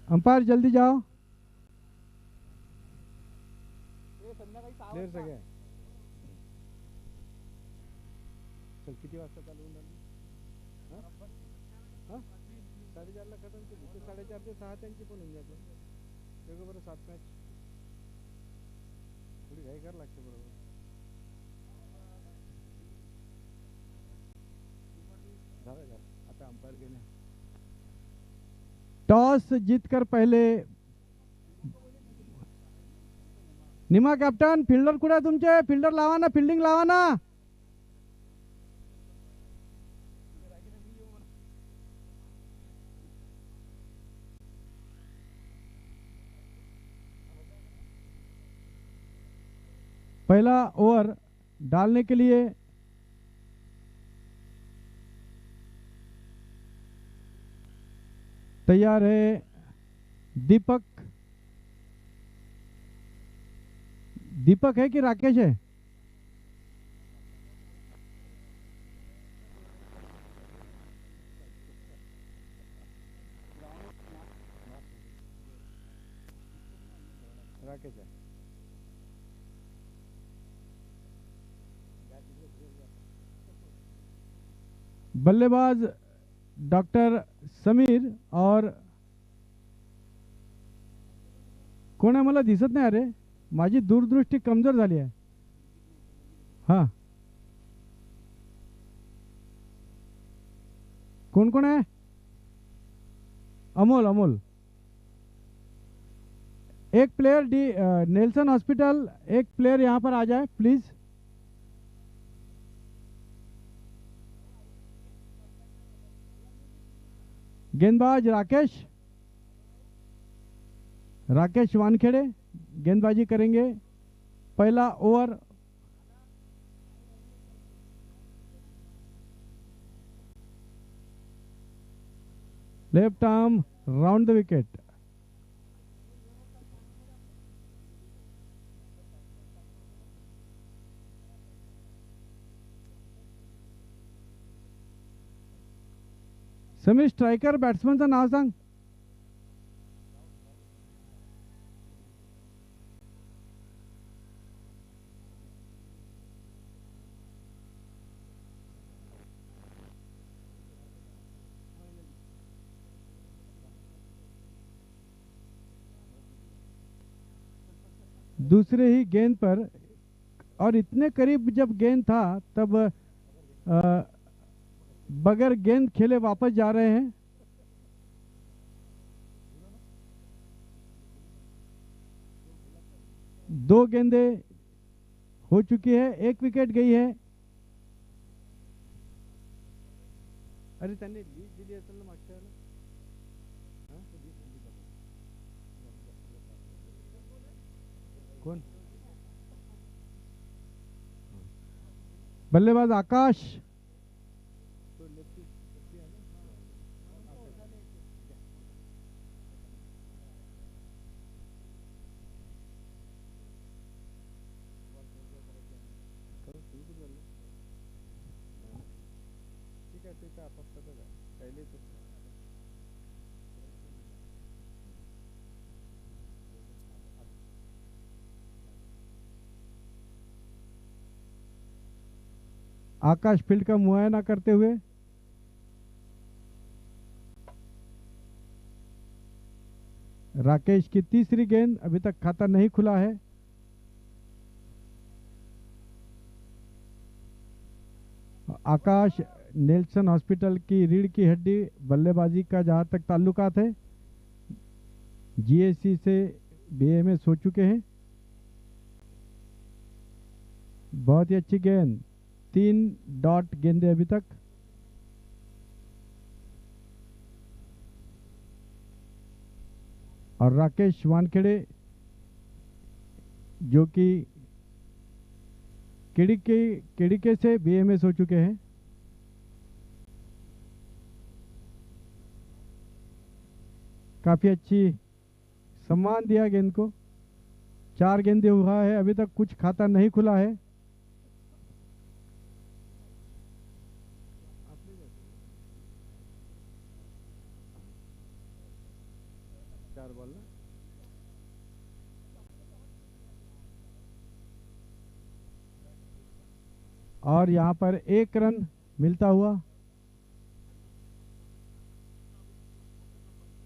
Umpire जल्दी जाओ. Clear सगळे. चल किती वाजता चालू होऊन राहिली? हां 4:30ला खतम केली ते 4:30 ते 6 त्यांची पण होऊन जाते. बघा बरं 7 मॅच थोडी घाई करावं लागते बरोबर. झालं आता अंपायर गेले. टॉस जीतकर पहिले निमा कॅप्टन फिल्डर कुठे आहे तुमचे? फिल्डर लावा ना, फिल्डिंग लावा ना. पहला ओवर डालने के लिए तैयार है दीपक. दीपक है कि राकेश है? राकेश है. बल्लेबाज डॉक्टर समीर और कोण आहे मला दिसत नाही. अरे माझी दूरदृष्टी कमजोर झाली आहे. हां कौन कौन है? अमोल. अमोल एक प्लेयर डी नेल्सन हॉस्पिटल, एक प्लेयर यहां पर आ जाए प्लीज. गेंदबाज राकेश. राकेश वानखेड़े गेंदबाजी करेंगे. पहला over left arm round the wicket. Samir striker बॅट्समनचं नाव सांग. दूसरे ही गेंद पर और इतने करीब जब गेंद था तब बगैर गेंद खेले वापस जा रहे हैं. दो गेंदे हो चुकी है, एक विकेट गई है. अरे त्यांनी लीड दिली असेल ना मागच्या वेळेला. कोण? बल्लेबाज आकाश. ठीक आहे ठीक आहे आपापसातच आहे पहिले तर. आकाश फील्ड का मुआयना करते हुए राकेश की तीसरी गेंद. अभी तक खाता नहीं खुला है. आकाश नेल्सन हॉस्पिटल की रीढ़ की हड्डी बल्लेबाजी का जहां तक ताल्लुकात है जीएससी से बीएमएस हो चुके हैं. बहुत ही अच्छी गेंद. 3 डॉट गेंदे अभी तक. और राकेश वानखेड़े जो कि केडीके से बीएमएस हो चुके हैं. काफी अच्छी सम्मान दिया गेंद को. 4 गेंदे हुआ है, अभी तक कुछ खाता नहीं खुला है. 4 बॉल ना। और यहाँ पर 1 रन मिलता हुआ,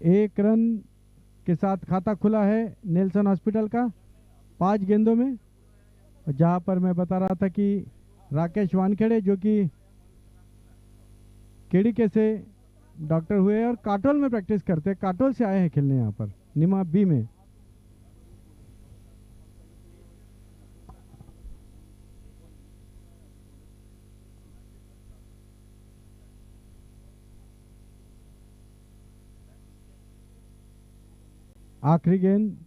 1 रन के साथ खाता खुला है नेल्सन हॉस्पिटल का 5 गेंदों में। जहां पर मैं बता रहा था कि राकेश वानखेड़े जो कि केडीके से डॉक्टर हुए और काटोल में प्रैक्टिस करते, काटोल से आए हैं खेलने यहाँ पर निमा बी में। आखिरी गेंद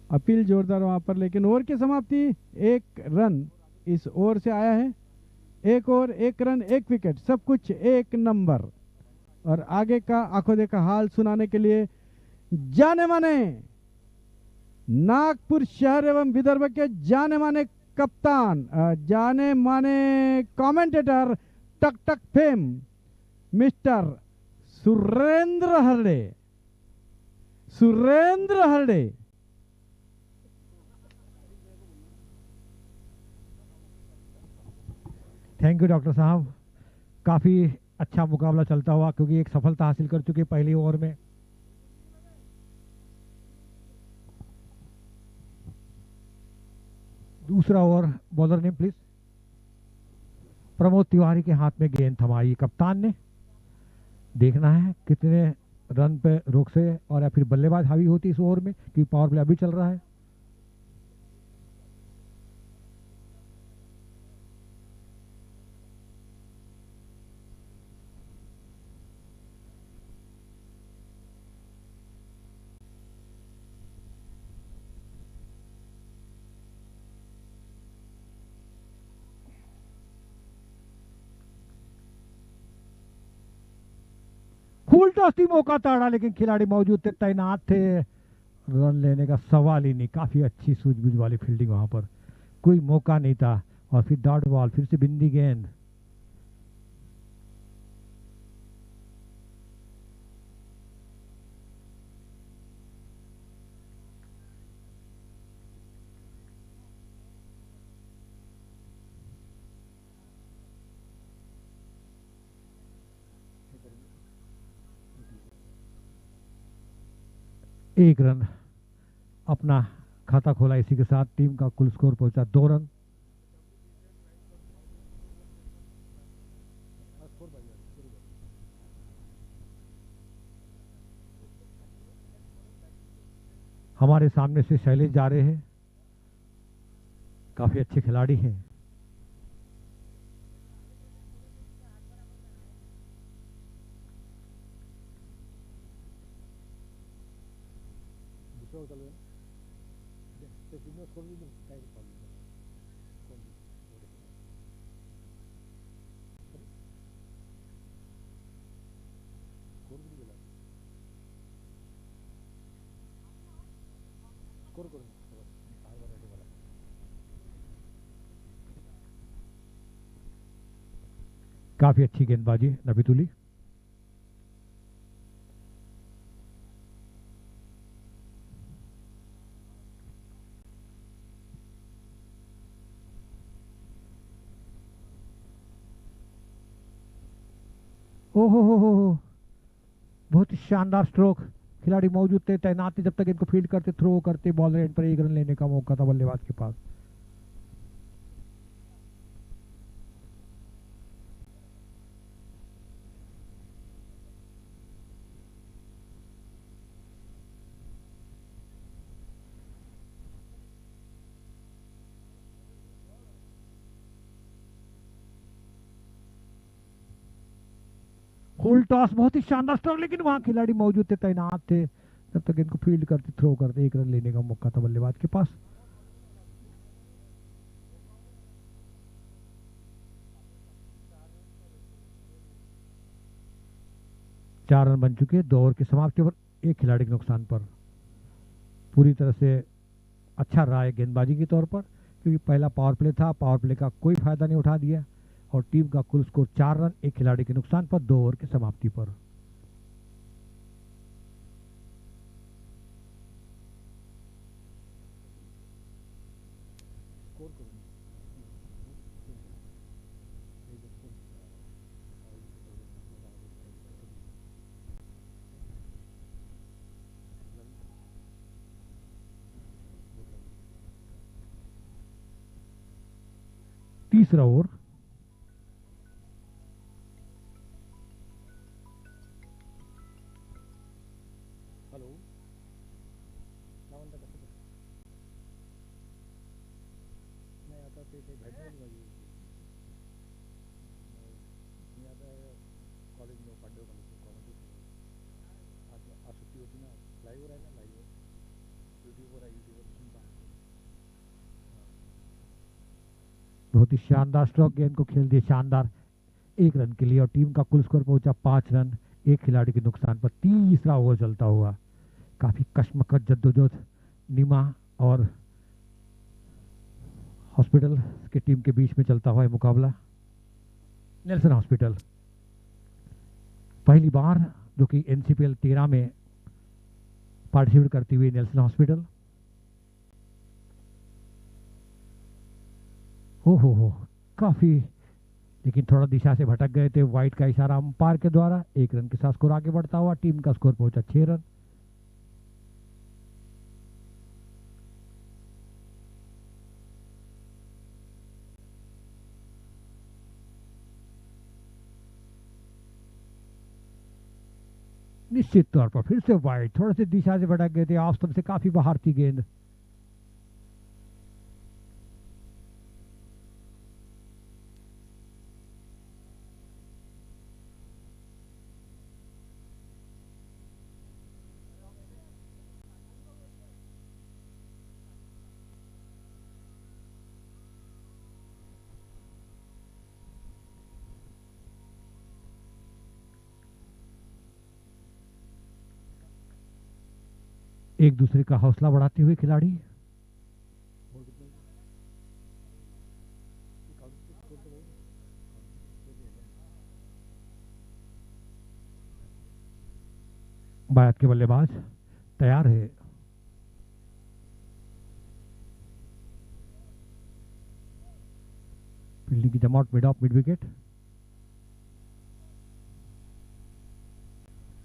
अपील जोरदार वहां पर, लेकिन ओवर की समाप्ति 1 रन इस ओवर से आया है। 1 ओवर 1 रन 1 विकेट, सब कुछ 1 नंबर। और आगे का आंखों देखा हाल सुनाने के लिए जाने माने नागपुर शहर एवं विदर्भ के जाने माने कप्तान, जाने माने कमेंटेटर, टक टक fame mister Surendra Harde. Surendra Harde. Thank you doctor साहब, काफ़ी अच्छा मुकाबला चलता हुआ, क्योंकि एक सफलता हासिल कर चुके पहली ओवर में। दूसरा ओवर बॉलर ने प्लीज। प्रमोद तिवारी के हाथ में गेंद थमाई कप्तान ने। देखना है कितने रन पे रोक से और या फिर बल्लेबाज हावी होती इस ओवर में, क्योंकि पावर प्ले अभी चल रहा है। फुल टॉस ही मौका ताड़ा, लेकिन खिलाड़ी मौजूद थे, तैनात थे, रन लेने का सवाल ही नहीं। काफी अच्छी सूझबूझ वाली फील्डिंग वहां पर, कोई मौका नहीं था। और फिर डॉट बॉल, फिर से बिंदी गेंद। एक रन अपना खाता खोला, इसी के साथ टीम का कुल स्कोर पहुंचा 2 रन। हमारे सामने से शैलेश जा रहे हैं, काफी अच्छे खिलाड़ी हैं। काफी अच्छी गेंदबाजी नबीतुली। ओहो हो, बहुत ही शानदार स्ट्रोक। खिलाड़ी मौजूद थे, तैनात थे, जब तक इनको फील्ड करते, थ्रो करते, बॉलर एंड पर 1 रन लेने का मौका था बल्लेबाज के पास। फुल टॉस, बहुत ही शानदार स्ट्रोक, लेकिन वहां खिलाड़ी मौजूद थे, तैनात थे, जब तक इनको फील्ड करते, थ्रो करते, 1 रन लेने का मौका था बल्लेबाज के पास। चार रन बन चुके, 2 ओवर की समाप्ति पर 1 खिलाड़ी के नुकसान पर। पूरी तरह से अच्छा रहा है गेंदबाजी के तौर पर, क्योंकि पहला पावर प्ले था, पावर प्ले का कोई फायदा नहीं उठा दिया और टीम का कुल स्कोर 4 रन एक खिलाड़ी के नुकसान पर 2 ओवर की समाप्ति पर। तीसरा ओवर, बहुत ही शानदार स्ट्रोक, गेंद को खेल दिए शानदार 1 रन के लिए और टीम का कुल स्कोर पहुंचा 5 रन एक खिलाड़ी के नुकसान पर। तीसरा ओवर चलता हुआ, काफी कश्मकश जद्दोजहद नीमा और हॉस्पिटल की टीम के बीच में चलता हुआ मुकाबला। नेल्सन हॉस्पिटल पहली बार जो कि एनसीपीएल 13 में पार्टिसिपेट करती हुई नेल्सन हॉस्पिटल। हो काफी, लेकिन थोड़ा दिशा से भटक गए थे। वाइट का इशारा अंपायर के द्वारा 1 रन के साथ स्कोर आगे बढ़ता हुआ, टीम का स्कोर पहुंचा 6 रन। निश्चित तौर पर फिर से वाइड, थोड़े से दिशा से भटक गए थे, ऑफ स्टंप से काफी बाहर थी गेंद। एक दूसरे का हौसला बढ़ाते हुए खिलाड़ी। भारत के बल्लेबाज तैयार है। फील्डिंग की जमावट मिड ऑफ मिड विकेट।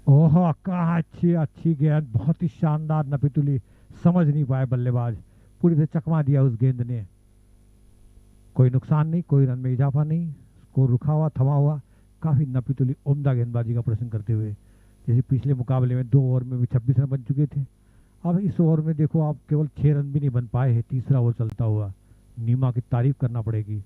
ओह कहा, अच्छी गेंद, बहुत ही शानदार नपीतुली, समझ नहीं पाए बल्लेबाज, पूरी से चकमा दिया उस गेंद ने। कोई नुकसान नहीं, कोई रन में इजाफा नहीं, स्कोर रुका हुआ, थमा हुआ। काफी नपीतुली उम्दा गेंदबाजी का प्रदर्शन करते हुए, जैसे पिछले मुकाबले में 2 ओवर में भी 26 रन बन चुके थे, अब इस ओवर में देखो आप केवल 6 रन भी नहीं बन पाए हैं। तीसरा ओवर चलता हुआ, नीमा की तारीफ करना पड़ेगी।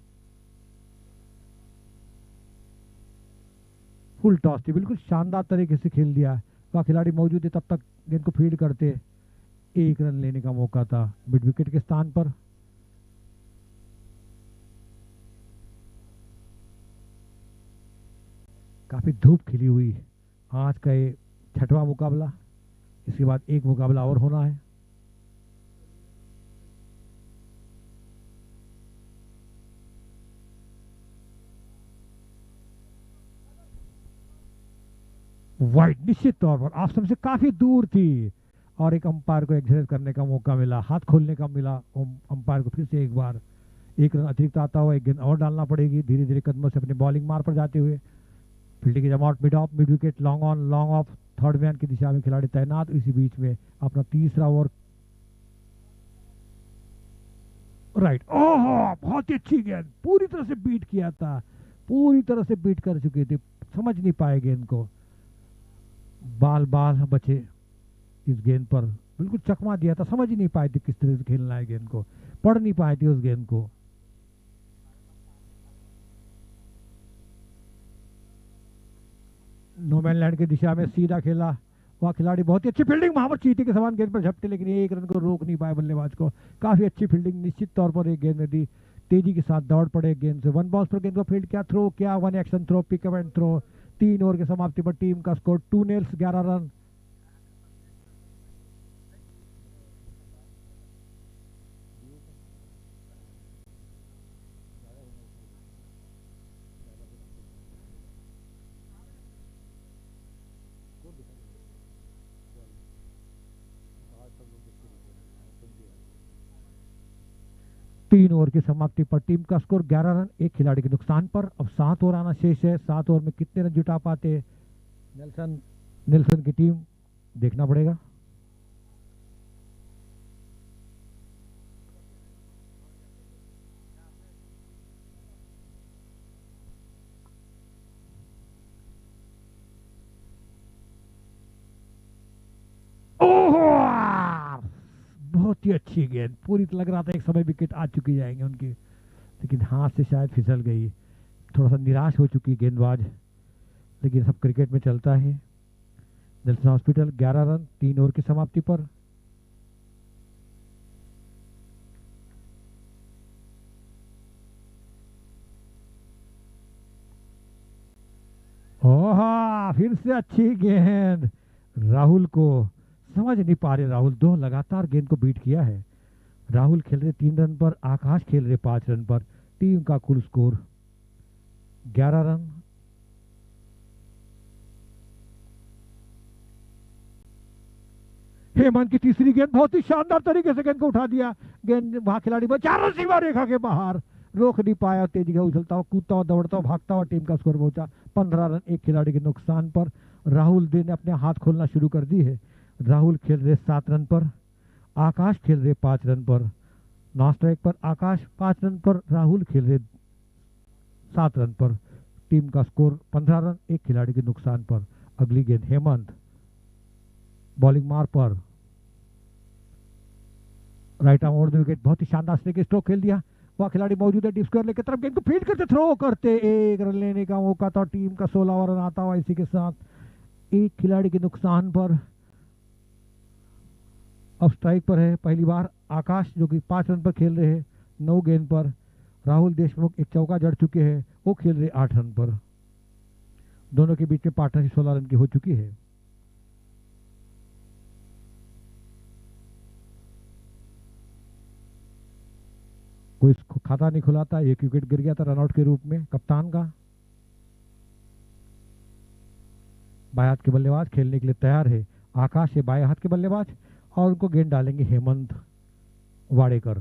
फुल टॉस थी, बिल्कुल शानदार तरीके से खेल दिया। वह खिलाड़ी मौजूद थे तब तक गेंद को फील्ड करते, 1 रन लेने का मौका था मिड विकेट के स्थान पर। काफी धूप खिली हुई, आज का ये 6वां मुकाबला, इसके बाद एक मुकाबला और होना है। वाइड निश्चित तौर पर ऑफ स्टंप से काफी दूर थी और एक अंपायर को एक्सरसाइज करने का मौका मिला, हाथ खोलने का मिला अंपायर को। फिर से एक बार 1 रन अतिरिक्त आता हुआ, 1 गेंद और डालना पड़ेगी। धीरे धीरे कदमों से अपने बॉलिंग मार पर जाते हुए, फील्डिंग की जमावट mid off mid wicket, long on long of, third man की दिशा में खिलाड़ी तैनात। इसी बीच में अपना तीसरा ओवर, राइट, ओह बहुत ही अच्छी गेंद, पूरी तरह से बीट किया था, पूरी तरह से बीट कर चुके थे, समझ नहीं पाए गेंद को, बाल बचे इस गेंद पर, बिल्कुल चकमा दिया था, समझ ही नहीं पाए थे किस तरह से खेलना है गेंद को, पढ़ नहीं पाए थे उस गेंद को। नोमैन लैंड की दिशा में सीधा खेला, वह खिलाड़ी बहुत ही अच्छी फील्डिंग, वहां पर चीते के समान गेंद पर झपटे, लेकिन 1 रन को रोक नहीं पाए बल्लेबाज को। काफी अच्छी फील्डिंग निश्चित तौर पर एक गेंद में दी, तेजी के साथ दौड़ पड़े गेंद से, 1 बॉल्स पर गेंद को फील्ड किया, थ्रो किया, 1 action throw, pick up and throw. 3 over की समाप्ति पर टीम का स्कोर 2 नेल्स 11 रन। 3 ओवर की समाप्ति पर टीम का स्कोर 11 रन, एक खिलाड़ी के नुकसान पर। अब 7 ओवर आना शेष है। 7 ओवर में कितने रन जुटा पाते नेल्सन की टीम, देखना पड़ेगा। ओह, बहुत ही अच्छी गेंद, पूरी लग रहा था एक समय विकेट आ चुकी जाएंगे उनकी, लेकिन हाथ से शायद फिसल गई। थोड़ा सा निराश हो चुकी गेंदबाज, लेकिन सब क्रिकेट में चलता है। नेल्सन हॉस्पिटल 11 रन 3 ओवर की समाप्ति पर। ओह, फिर से अच्छी गेंद। राहुल को समझ नहीं पा रहे, राहुल 2 लगातार गेंद को बीट किया है। राहुल खेल रहे 3 रन पर, आकाश खेल रहे 5 रन पर। टीम का कुल स्कोर 11 रन। हेमंत की तीसरी गेंद, बहुत ही शानदार तरीके से गेंद को उठा दिया। गेंद वहां खिलाड़ी पर 4 रन सीमा रेखा के बाहर, रोक नहीं पाया। तेजी का उछलता हुआ, कूदता हुआ, दौड़ता हुआ, भागता हुआ टीम का स्कोर पहुंचा 15 रन, एक खिलाड़ी के नुकसान पर। राहुल दे ने अपने हाथ खोलना शुरू कर दी है। राहुल खेल रहे 7 रन पर, आकाश खेल रहे 5 रन पर। नॉन स्ट्राइक पर आकाश, 5 रन पर राहुल खेल रहे 7 रन पर। टीम का स्कोर 15 रन, एक खिलाड़ी के नुकसान पर। अगली गेंद हेमंत, बॉलिंग मार पर, right arm over the wicket, बहुत ही शानदार तरीके स्ट्रोक खेल दिया। वह खिलाड़ी मौजूद है डीप स्क्वायर लेकर तरफ, गेंद को फील्ड करते, थ्रो करते, 1 रन लेने का मौका था। टीम का 16वां रन आता हुआ इसी के साथ एक खिलाड़ी के नुकसान पर। अब स्ट्राइक पर है पहली बार आकाश, जो कि 5 रन पर खेल रहे हैं 9 गेंद पर। राहुल देशमुख एक चौका जड़ चुके हैं, वो खेल रहे 8 रन पर। दोनों के बीच में पार्टनरशिप 16 रन की हो चुकी है। कोई खाता नहीं खुलाता, एक विकेट गिर गया था रनआउट के रूप में कप्तान का। बाएं हाथ के बल्लेबाज खेलने के लिए तैयार है। आकाश है बाएं हाथ के बल्लेबाज, और उनको गेंद डालेंगे हेमंत वाडेकर।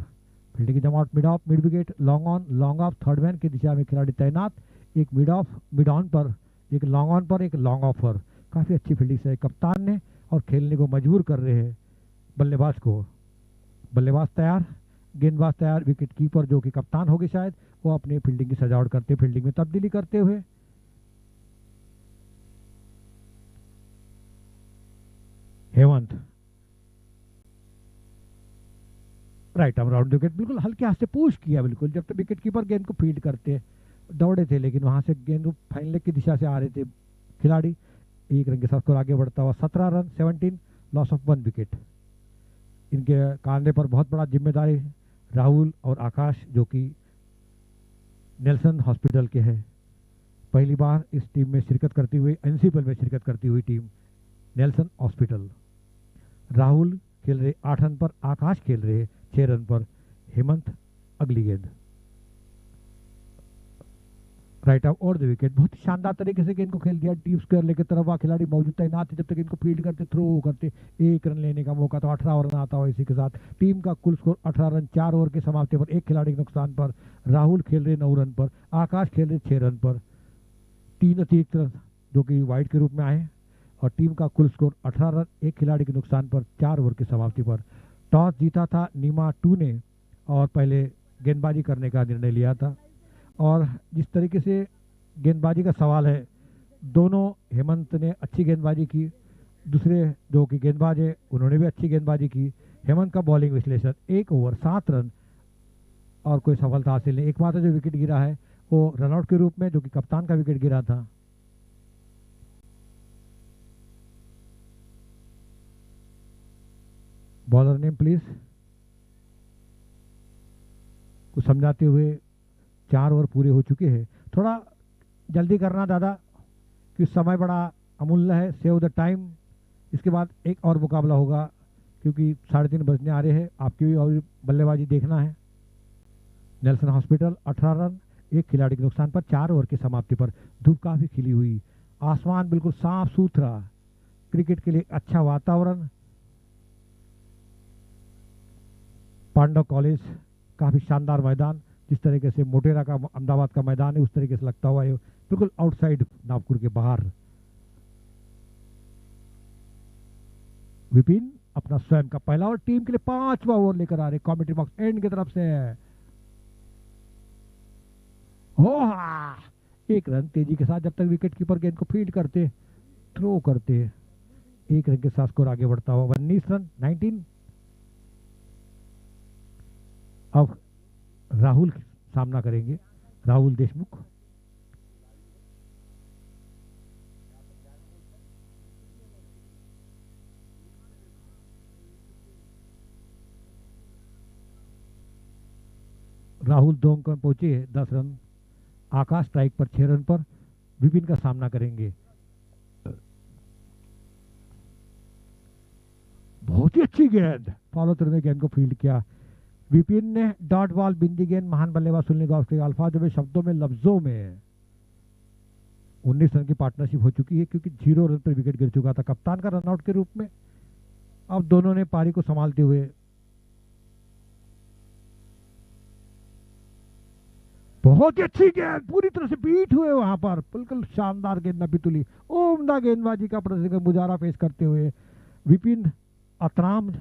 फील्डिंग की जमावट mid off, mid wicket, long on, long of, third man की दिशा में खिलाड़ी तैनात। एक मिड ऑफ, मिड ऑन पर, एक लॉन्ग ऑन पर, एक लॉन्ग ऑफ पर। काफी अच्छी फील्डिंग से कप्तान ने, और खेलने को मजबूर कर रहे हैं बल्लेबाज को। बल्लेबाज तैयार, गेंदबाज तैयार। विकेट कीपर जो कि कप्तान होगी शायद, वो अपनी फील्डिंग की सजावट करते, फील्डिंग में तब्दीली करते हुए। Hemant right arm round wicket, बिल्कुल हल्के हाथ से पुश किया बिल्कुल, जब तक विकेट कीपर गेंद को फील्ड करते दौड़े थे, लेकिन वहां से गेंद फाइन लेग की दिशा से आ रहे थे खिलाड़ी। 1 रन के साथ स्कोर आगे बढ़ता हुआ 17 रन 17, लॉस ऑफ 1 विकेट। इनके कांधे पर बहुत बड़ा जिम्मेदारी है। राहुल और आकाश, जो कि नेल्सन हॉस्पिटल के हैं, पहली बार इस टीम में शिरकत करती हुई, एनसीपीएल में शिरकत करती हुई टीम नेल्सन हॉस्पिटल। राहुल खेल रहे 8 रन पर, आकाश खेल रहे 6 रन पर। हेमंत अगली गेंद, राइट आउट और द विकेट, बहुत ही शानदार तरीके से गेंद को खेल दिया। डीप स्क्वायर लेकर तरफ वह खिलाड़ी मौजूद तैनात थे, जब तक इनको फील्ड करते, थ्रो करते, 1 रन लेने का मौका था। 18 रन आता हुआ इसी के साथ। टीम का कुल स्कोर 18 रन, 4 ओवर के समाप्ति पर, एक खिलाड़ी के नुकसान पर। राहुल खेल रहे 9 रन पर, आकाश खेल रहे 6 रन पर। 3 अतिरिक्त रन जो कि वाइड के रूप में आए, और टीम का कुल स्कोर 18 रन, एक खिलाड़ी के नुकसान पर, 4 ओवर की समाप्ति पर। टॉस जीता था नीमा 2 ने, और पहले गेंदबाजी करने का निर्णय लिया था। और जिस तरीके से गेंदबाजी का सवाल है, दोनों, हेमंत ने अच्छी गेंदबाजी की, दूसरे जो कि गेंदबाज है उन्होंने भी अच्छी गेंदबाजी की। हेमंत का बॉलिंग विश्लेषण, 1 ओवर 7 रन और कोई सफलता हासिल नहीं। एकमात्र जो विकेट गिरा है वो रनआउट के रूप में, जो कि कप्तान का विकेट गिरा था। बॉलर नेम प्लीज, कुछ समझाते हुए। 4 ओवर पूरे हो चुके हैं, थोड़ा जल्दी करना दादा, कि समय बड़ा अमूल्य है। Save the time. इसके बाद एक और मुकाबला होगा, क्योंकि 3:30 बजने आ रहे हैं। आपकी भी और बल्लेबाजी देखना है। नेल्सन हॉस्पिटल 18 रन, एक खिलाड़ी के नुकसान पर, 4 ओवर की समाप्ति पर। धूप काफी खिली हुई, आसमान बिल्कुल साफ सुथरा, क्रिकेट के लिए अच्छा वातावरण। पांडव कॉलेज काफ़ी शानदार मैदान, जिस तरीके से मोटेरा का अहमदाबाद का मैदान है उस तरीके से लगता हुआ है, बिल्कुल आउटसाइड नागपुर के बाहर। विपिन अपना स्वयं का पहला और टीम के लिए 5वां ओवर लेकर आ रहे कमेंट्री बॉक्स एंड की तरफ से। एक रन तेजी के साथ, जब तक विकेट कीपर गेंद को फील्ड करते, थ्रो करते, एक रन के साथ स्कोर आगे बढ़ता हुआ 19 रन 19। अब राहुल सामना करेंगे, राहुल देशमुख। राहुल 2 अंक में पहुंचे 10 रन। आकाश स्ट्राइक पर 6 रन पर विपिन का सामना करेंगे। बहुत ही अच्छी गेंद, फॉलो थ्रू में गेंद को फील्ड किया विपिन ने। डॉट बॉल बिंदी गेंद, महान बल्लेबाज सुनील गावस्कर अल्फाजों में, शब्दों में, लफ्जों में। 19 रन की पार्टनरशिप हो चुकी है, क्योंकि 0 रन पर विकेट गिर चुका था कप्तान का रनआउट के रूप में। अब दोनों ने पारी को संभालते हुए बहुत ही अच्छी गेंद, पूरी तरह से बीट हुए वहां पर, बिल्कुल शानदार गेंद न पितुली, उम्दा गेंदबाजी का प्रदर्शन मुजाहरा पेश करते हुए विपिन अतराम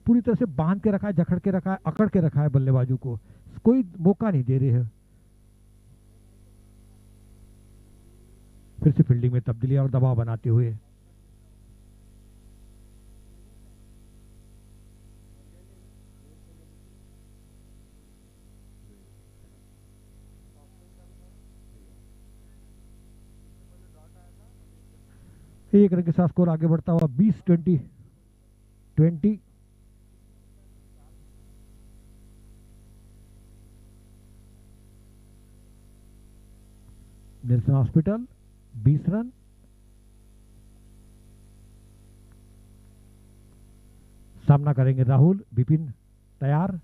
पूरी तरह से बांध के रखा है, जकड़ के रखा है, अकड़ के रखा है बल्लेबाजों को, कोई मौका नहीं दे रहे हैं। फिर से फील्डिंग में तब्दीली और दबाव बनाते हुए एक रन के साथ स्कोर आगे बढ़ता हुआ 20-20। Nelson hospital 20 run. सामना करेंगे राहुल। विपिन तैयार,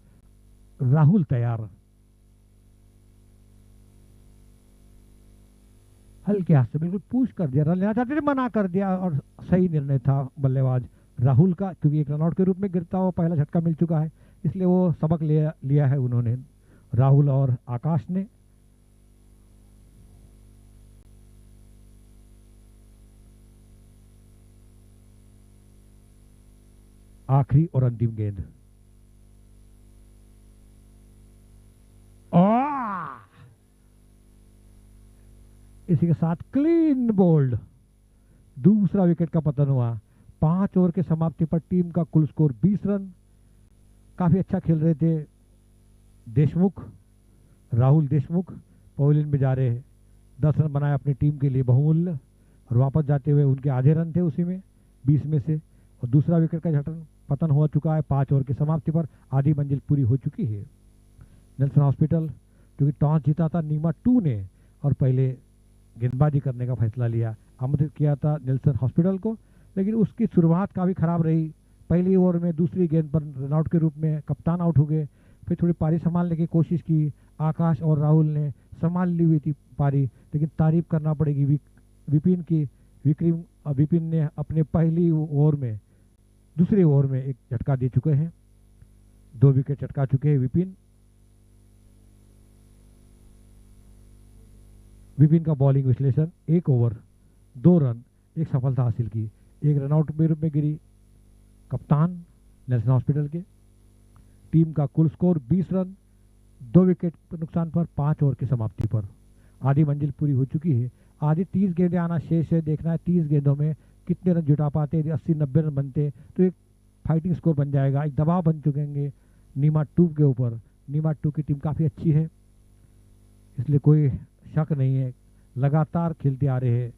राहुल तैयार। हल्के हाथ से बिल्कुल पुश कर दिया, रन लेना चाहते थे, मना कर दिया, और सही निर्णय था बल्लेबाज राहुल का, क्योंकि एक रनआउट के रूप में गिरता हुआ पहला झटका मिल चुका है, इसलिए वो सबक लिया है उन्होंने, राहुल और आकाश ने। आखिरी और अंतिम गेंद, इसी के साथ क्लीन बोल्ड, दूसरा विकेट का पतन हुआ। 5 ओवर के समाप्ति पर टीम का कुल स्कोर 20 रन। काफी अच्छा खेल रहे थे देशमुख, राहुल देशमुख पवेलियन में जा रहे हैं, 10 रन बनाए अपनी टीम के लिए बहुमूल्य, और वापस जाते हुए उनके आधे रन थे उसी में 20 में से, और दूसरा विकेट का झटन पतन हो चुका है। 5 ओवर की समाप्ति पर आधी मंजिल पूरी हो चुकी है। नेल्सन हॉस्पिटल क्योंकि टॉस जीता था नीमा 2 ने, और पहले गेंदबाजी करने का फैसला लिया, आमंत्रित किया था नेल्सन हॉस्पिटल को, लेकिन उसकी शुरुआत काफ़ी खराब रही। पहली ओवर में दूसरी गेंद पर रनआउट के रूप में कप्तान आउट हो गए, फिर थोड़ी पारी संभालने की कोशिश की, आकाश और राहुल ने संभाल ली हुई थी पारी, लेकिन तारीफ करना पड़ेगी विपिन की। विपिन ने अपने पहली ओवर में, दूसरे ओवर में एक झटका दे चुके हैं, 2 विकेट चटका चुके हैं विपिन। विपिन का बॉलिंग विश्लेषण, 1 ओवर 2 रन, 1 सफलता हासिल की, 1 रनआउट के रूप में गिरी कप्तान नेल्सन हॉस्पिटल के। टीम का कुल स्कोर 20 रन, 2 विकेट नुकसान पर 5 ओवर की समाप्ति पर आधी मंजिल पूरी हो चुकी है। आधी 30 गेंदें आना शेष है, देखना है 30 गेंदों में कितने रन जुटा पाते। यदि 80-90 रन बनते तो एक फाइटिंग स्कोर बन जाएगा, एक दबाव बन चुकेंगे नीमा 2 के ऊपर। नीमा 2 की टीम काफ़ी अच्छी है, इसलिए कोई शक नहीं है, लगातार खेलते आ रहे हैं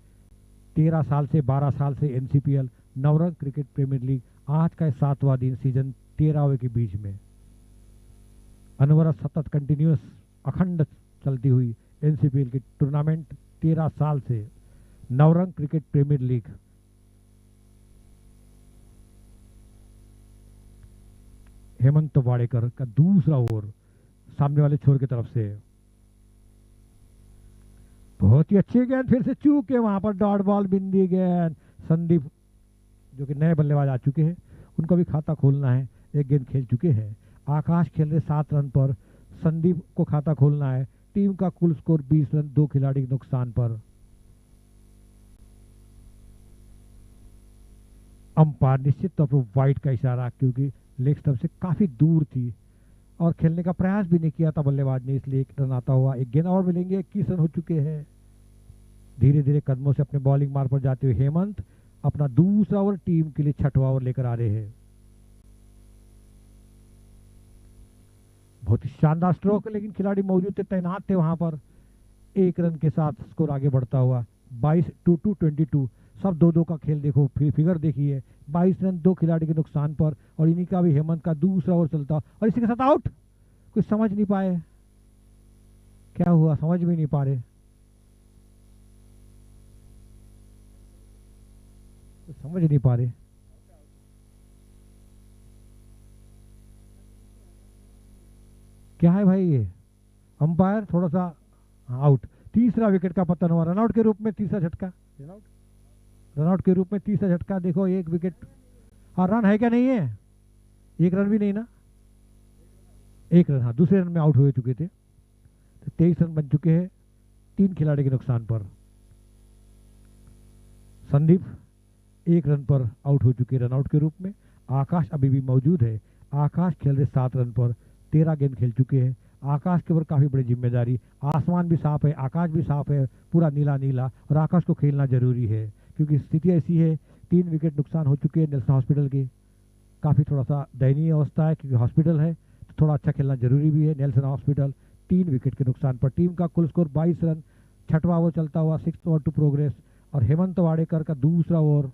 13 साल से 12 साल से NCPL, Navrang cricket premier league. आज का 7वां दिन सीजन 13वें के बीच में अनवरत सतत कंटिन्यूस अखंड चलती हुई एनसीपीएल की टूर्नामेंट 13 साल से Navrang cricket premier league. Hemant Wadekar का दूसरा ओवर सामने वाले छोर की तरफ से, बहुत ही अच्छी गेंद, फिर से चूक के वहां पर डॉट बॉल बिंदी गेंद। संदीप जो कि नए बल्लेबाज आ चुके हैं, उनको भी खाता खोलना है, एक गेंद खेल चुके हैं। आकाश खेल रहे 7 रन पर। संदीप को खाता खोलना है। टीम का कुल स्कोर 20 रन, 2 खिलाड़ी के नुकसान पर। अंपायर निश्चित तौर पर वाइड का इशारा, क्योंकि लेग स्टंप से काफी दूर थी और खेलने का प्रयास भी नहीं किया था बल्लेबाज ने, इसलिए 1 रन आता हुआ। एक गेंद और मिलेंगे। 21 रन हो चुके हैं। धीरे धीरे कदमों से अपने बॉलिंग मार्ग पर जाते हुए हेमंत अपना दूसरा ओवर, टीम के लिए 6वां ओवर लेकर आ रहे हैं। बहुत ही शानदार स्ट्रोक, लेकिन खिलाड़ी मौजूद थे, तैनात थे वहां पर। 1 रन के साथ स्कोर आगे बढ़ता हुआ 22-22। सब 2-2 का खेल देखो, फिगर देखिए। 22 रन 2 खिलाड़ी के नुकसान पर, और इन्हीं का भी हेमंत का दूसरा ओवर चलता, और इसी के साथ आउट। कुछ समझ नहीं पाए क्या हुआ, समझ भी नहीं पा रहे, कुछ समझ नहीं पा रहे। क्या है भाई ये? अंपायर थोड़ा सा आउट। तीसरा विकेट का पतन हुआ। रनआउट के रूप में तीसरा झटका। रनआउट के रूप में तीसरा झटका। देखो 1 विकेट। हाँ, रन है क्या? नहीं है, 1 रन भी नहीं ना। 1 रन, हाँ, दूसरे रन में आउट हो चुके थे। तो 23 रन बन चुके हैं 3 खिलाड़ी के नुकसान पर। संदीप 1 रन पर आउट हो चुके रनआउट के रूप में। आकाश अभी भी मौजूद है। आकाश खेल रहे 7 रन पर, 13 गेंद खेल चुके हैं। आकाश के ऊपर काफी बड़ी जिम्मेदारी। आसमान भी साफ है, आकाश भी साफ है, पूरा नीला नीला, और आकाश को खेलना जरूरी है, क्योंकि स्थिति ऐसी है। 3 विकेट नुकसान हो चुके हैं नेल्सन हॉस्पिटल के। काफी थोड़ा सा दयनीय अवस्था है, क्योंकि हॉस्पिटल है तो थोड़ा अच्छा खेलना जरूरी भी है। नेल्सन हॉस्पिटल 3 विकेट के नुकसान पर। टीम का कुल स्कोर 22 रन। 6वां ओवर चलता हुआ 6th ओवर टू प्रोग्रेस, और हेमंत वाडेकर का दूसरा ओवर।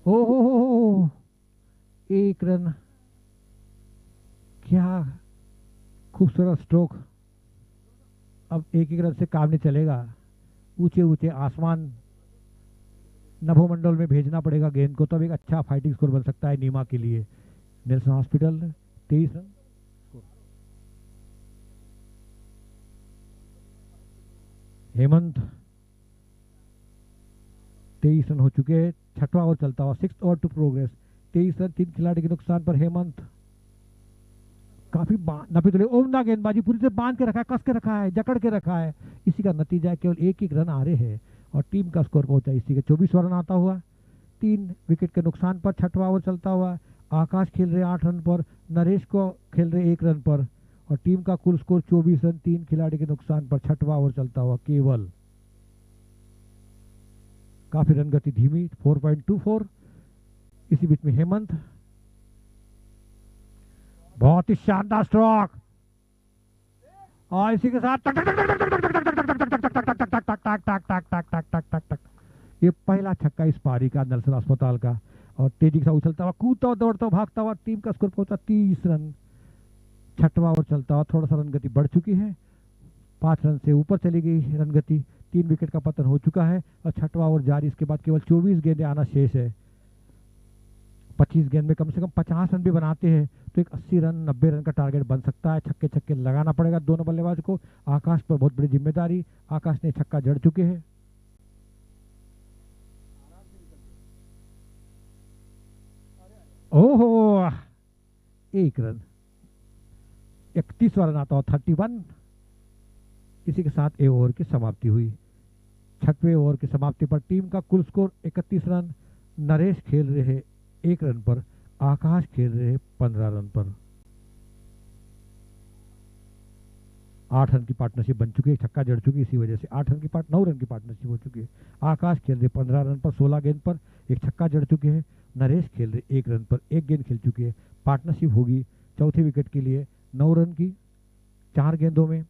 हो 1 रन। क्या खूबसूरत स्ट्रोक। अब 1-1 रन से काम नहीं चलेगा। ऊंचे ऊंचे आसमान नभोमंडल में भेजना पड़ेगा गेंद को, तब एक अच्छा फाइटिंग स्कोर बन सकता है नीमा के लिए। Nelson hospital 23 run. Hemant 23 run हो चुके हैं। 6वां ओवर चलता हुआ 6th over to progress. 23 run 3 खिलाड़ी के नुकसान पर। हेमंत काफी नपी तुले उम्दा गेंदबाजी, पूरी तरह बांध के रखा है, कस के रखा है, जकड़ के रखा है। इसी का नतीजा है केवल 1-1 रन आ रहे हैं, और टीम का स्कोर पहुंचा इसी के 24वां रन आता हुआ 3 विकेट के नुकसान पर। 6वां ओवर चलता हुआ आकाश खेल रहे 8 रन पर, नरेश को खेल रहे 1 रन पर, और टीम का कुल स्कोर 24 रन 3 खिलाड़ी के नुकसान पर। 6वां ओवर चलता हुआ केवल। काफी रन गति धीमी 4.24। इसी बीच में हेमंत बहुत ही शानदार स्ट्रोक, और इसी के साथ ये पहला छक्का इस पारी का नेल्सन अस्पताल का, और तेजी के साथ उछलता हुआ, कूदता हुआ, दौड़ता हुआ, भागता हुआ टीम का स्कोर पहुंचा 30 रन। 6वां ओवर चलता हुआ थोड़ा सा रन गति बढ़ चुकी है, 5 रन से ऊपर चली गई रन गति। 3 विकेट का पतन हो चुका है, और 6वां ओवर जारी। इसके बाद केवल 24 गेंदें आना शेष है। 25 गेंद में कम से कम 50 रन भी बनाते हैं तो एक 80 रन 90 रन का टारगेट बन सकता है। छक्के छक्के लगाना पड़ेगा दोनों बल्लेबाज को। आकाश पर बहुत बड़ी जिम्मेदारी। आकाश ने छक्का जड़ चुके हैं। ओहो 1 रन। 31वां रन आता हो 31। इसी के साथ 1 ओवर की समाप्ति हुई। 6वें ओवर की समाप्ति पर टीम का कुल स्कोर 31 रन। नरेश खेल रहे हैं 1 रन पर, आकाश खेल रहे हैं 15 रन पर। 8 रन की पार्टनरशिप बन चुकी है, छक्का जड़ चुकी है, इसी वजह से 9 रन की पार्टनरशिप हो चुकी है। आकाश खेल रहे 15 रन पर 16 गेंद पर, एक छक्का जड़ चुके हैं। नरेश खेल रहे 1 रन पर 1 गेंद खेल चुके हैं। पार्टनरशिप होगी चौथे विकेट के लिए 9 रन की 4 गेंदों में।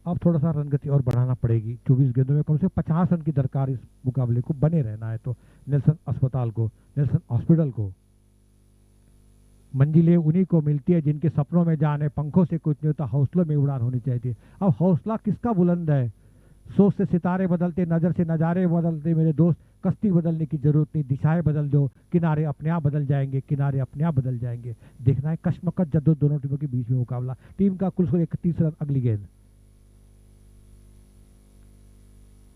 अब थोड़ा सा रन गति और बढ़ाना पड़ेगी। 24 गेंदों में कम से कम 50 रन की दरकार इस मुकाबले को बने रहना है तो नेल्सन अस्पताल को, नेल्सन हॉस्पिटल को। मंजिलें उन्हीं को मिलती है जिनके सपनों में जान है, पंखों से कुछ नहीं होता, हौसलों में उड़ान होनी चाहिए। अब हौसला किसका बुलंद है? सोच से सितारे बदलते, नजर से नजारे बदलते मेरे दोस्त, कश्ती बदलने की जरूरत नहीं, दिशाएं बदल दो, किनारे अपने आप बदल जाएंगे, किनारे अपने आप बदल जाएंगे। देखना है कश्मकश जद्दोजहद दोनों टीमों के बीच में मुकाबला। टीम का कुल स्कोर 31 रन। अगली गेंद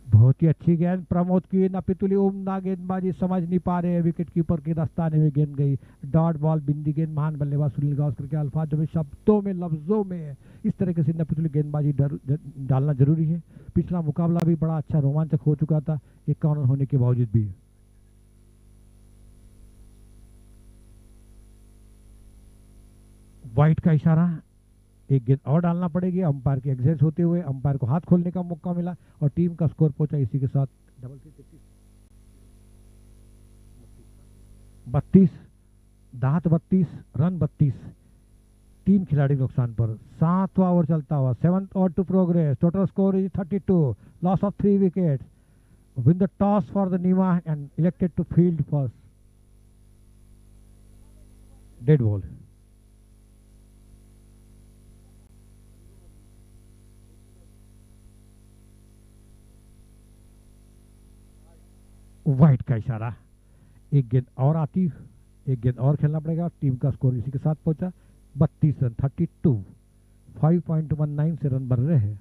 बहुत ही अच्छी गेंद प्रमोद की, नपितुली उम्दा गेंदबाजी, समझ नहीं पा रहे, विकेट कीपर के दस्ताने में गेंद गई। डॉट बॉल, बिंदी गेंद। महान बल्लेबाज सुनील गावस्कर के अल्फाजों में, शब्दों में, लफ्जों में इस तरीके से नपितुली गेंदबाजी डालना जरूरी है। पिछला मुकाबला भी बड़ा अच्छा रोमांचक हो चुका था 51 रन होने के बावजूद भी। वाइट का इशारा, एक गेंद और डालना पड़ेगी। अंपायर के एग्जिट होते हुए अंपायर को हाथ खोलने का मौका मिला और टीम का स्कोर पहुंचा इसी के साथ 32 दांत 32 रन 32। 3 खिलाड़ी नुकसान पर। 7वां ओवर चलता हुआ, 7th over to progress. Total score is 32, loss of 3 wicket. Win the toss for the नीमा and elected to field first. Dead ball. Wide का इशारा, एक गेंद और आती, एक गेंद और खेलना पड़ेगा। टीम का स्कोर इसी के साथ पहुंचा 32 रन 32। 5.19 से रन बन रहे हैं,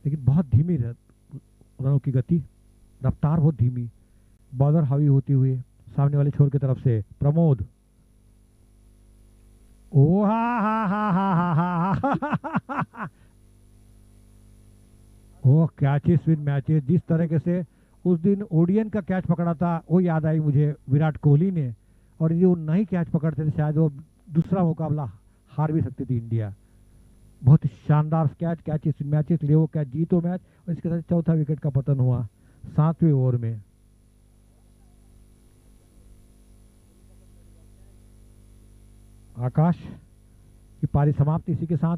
लेकिन बहुत धीमी रनों की गति, रफ्तार बहुत धीमी। बॉलर हावी होती हुई सामने वाले छोर की तरफ से प्रमोद। ओ हा हा हा हा हा हा। ओ कैचेस विन मैचेस, जिस तरीके से उस दिन ओडियन का कैच पकड़ा था वो याद आई मुझे विराट कोहली ने, और ये वो नहीं कैच पकड़ते थे शायद वो दूसरा मुकाबला हार भी सकती थी इंडिया। बहुत शानदार कैचेस मैचेस, ले वो कैच जीतो मैच, और इसके साथ चौथा विकेट का पतन हुआ 7वें ओवर में। आकाश की पारी समाप्त इसी के साथ।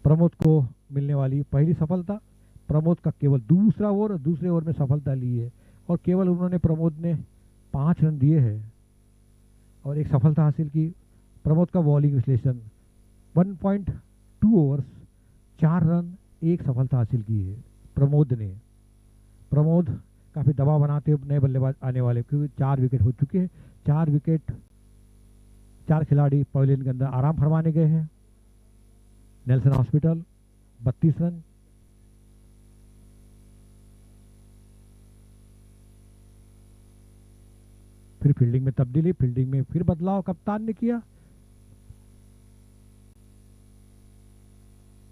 प्रमोद को मिलने वाली पहली सफलता। प्रमोद का केवल दूसरे ओवर में सफलता ली है, और केवल उन्होंने प्रमोद ने 5 रन दिए हैं और एक सफलता हासिल की। प्रमोद का बॉलिंग विश्लेषण, 1.2 ओवर्स 4 रन 1 सफलता हासिल की है प्रमोद ने। प्रमोद काफी दबाव बनाते हुए नए बल्लेबाज आने वाले, क्योंकि 4 विकेट हो चुके हैं। 4 विकेट, 4 खिलाड़ी पवेलियन के अंदर आराम फरमाने गए हैं। Nelson hospital 32 run. फिर फील्डिंग में तब्दीली, फील्डिंग में फिर बदलाव कप्तान ने किया।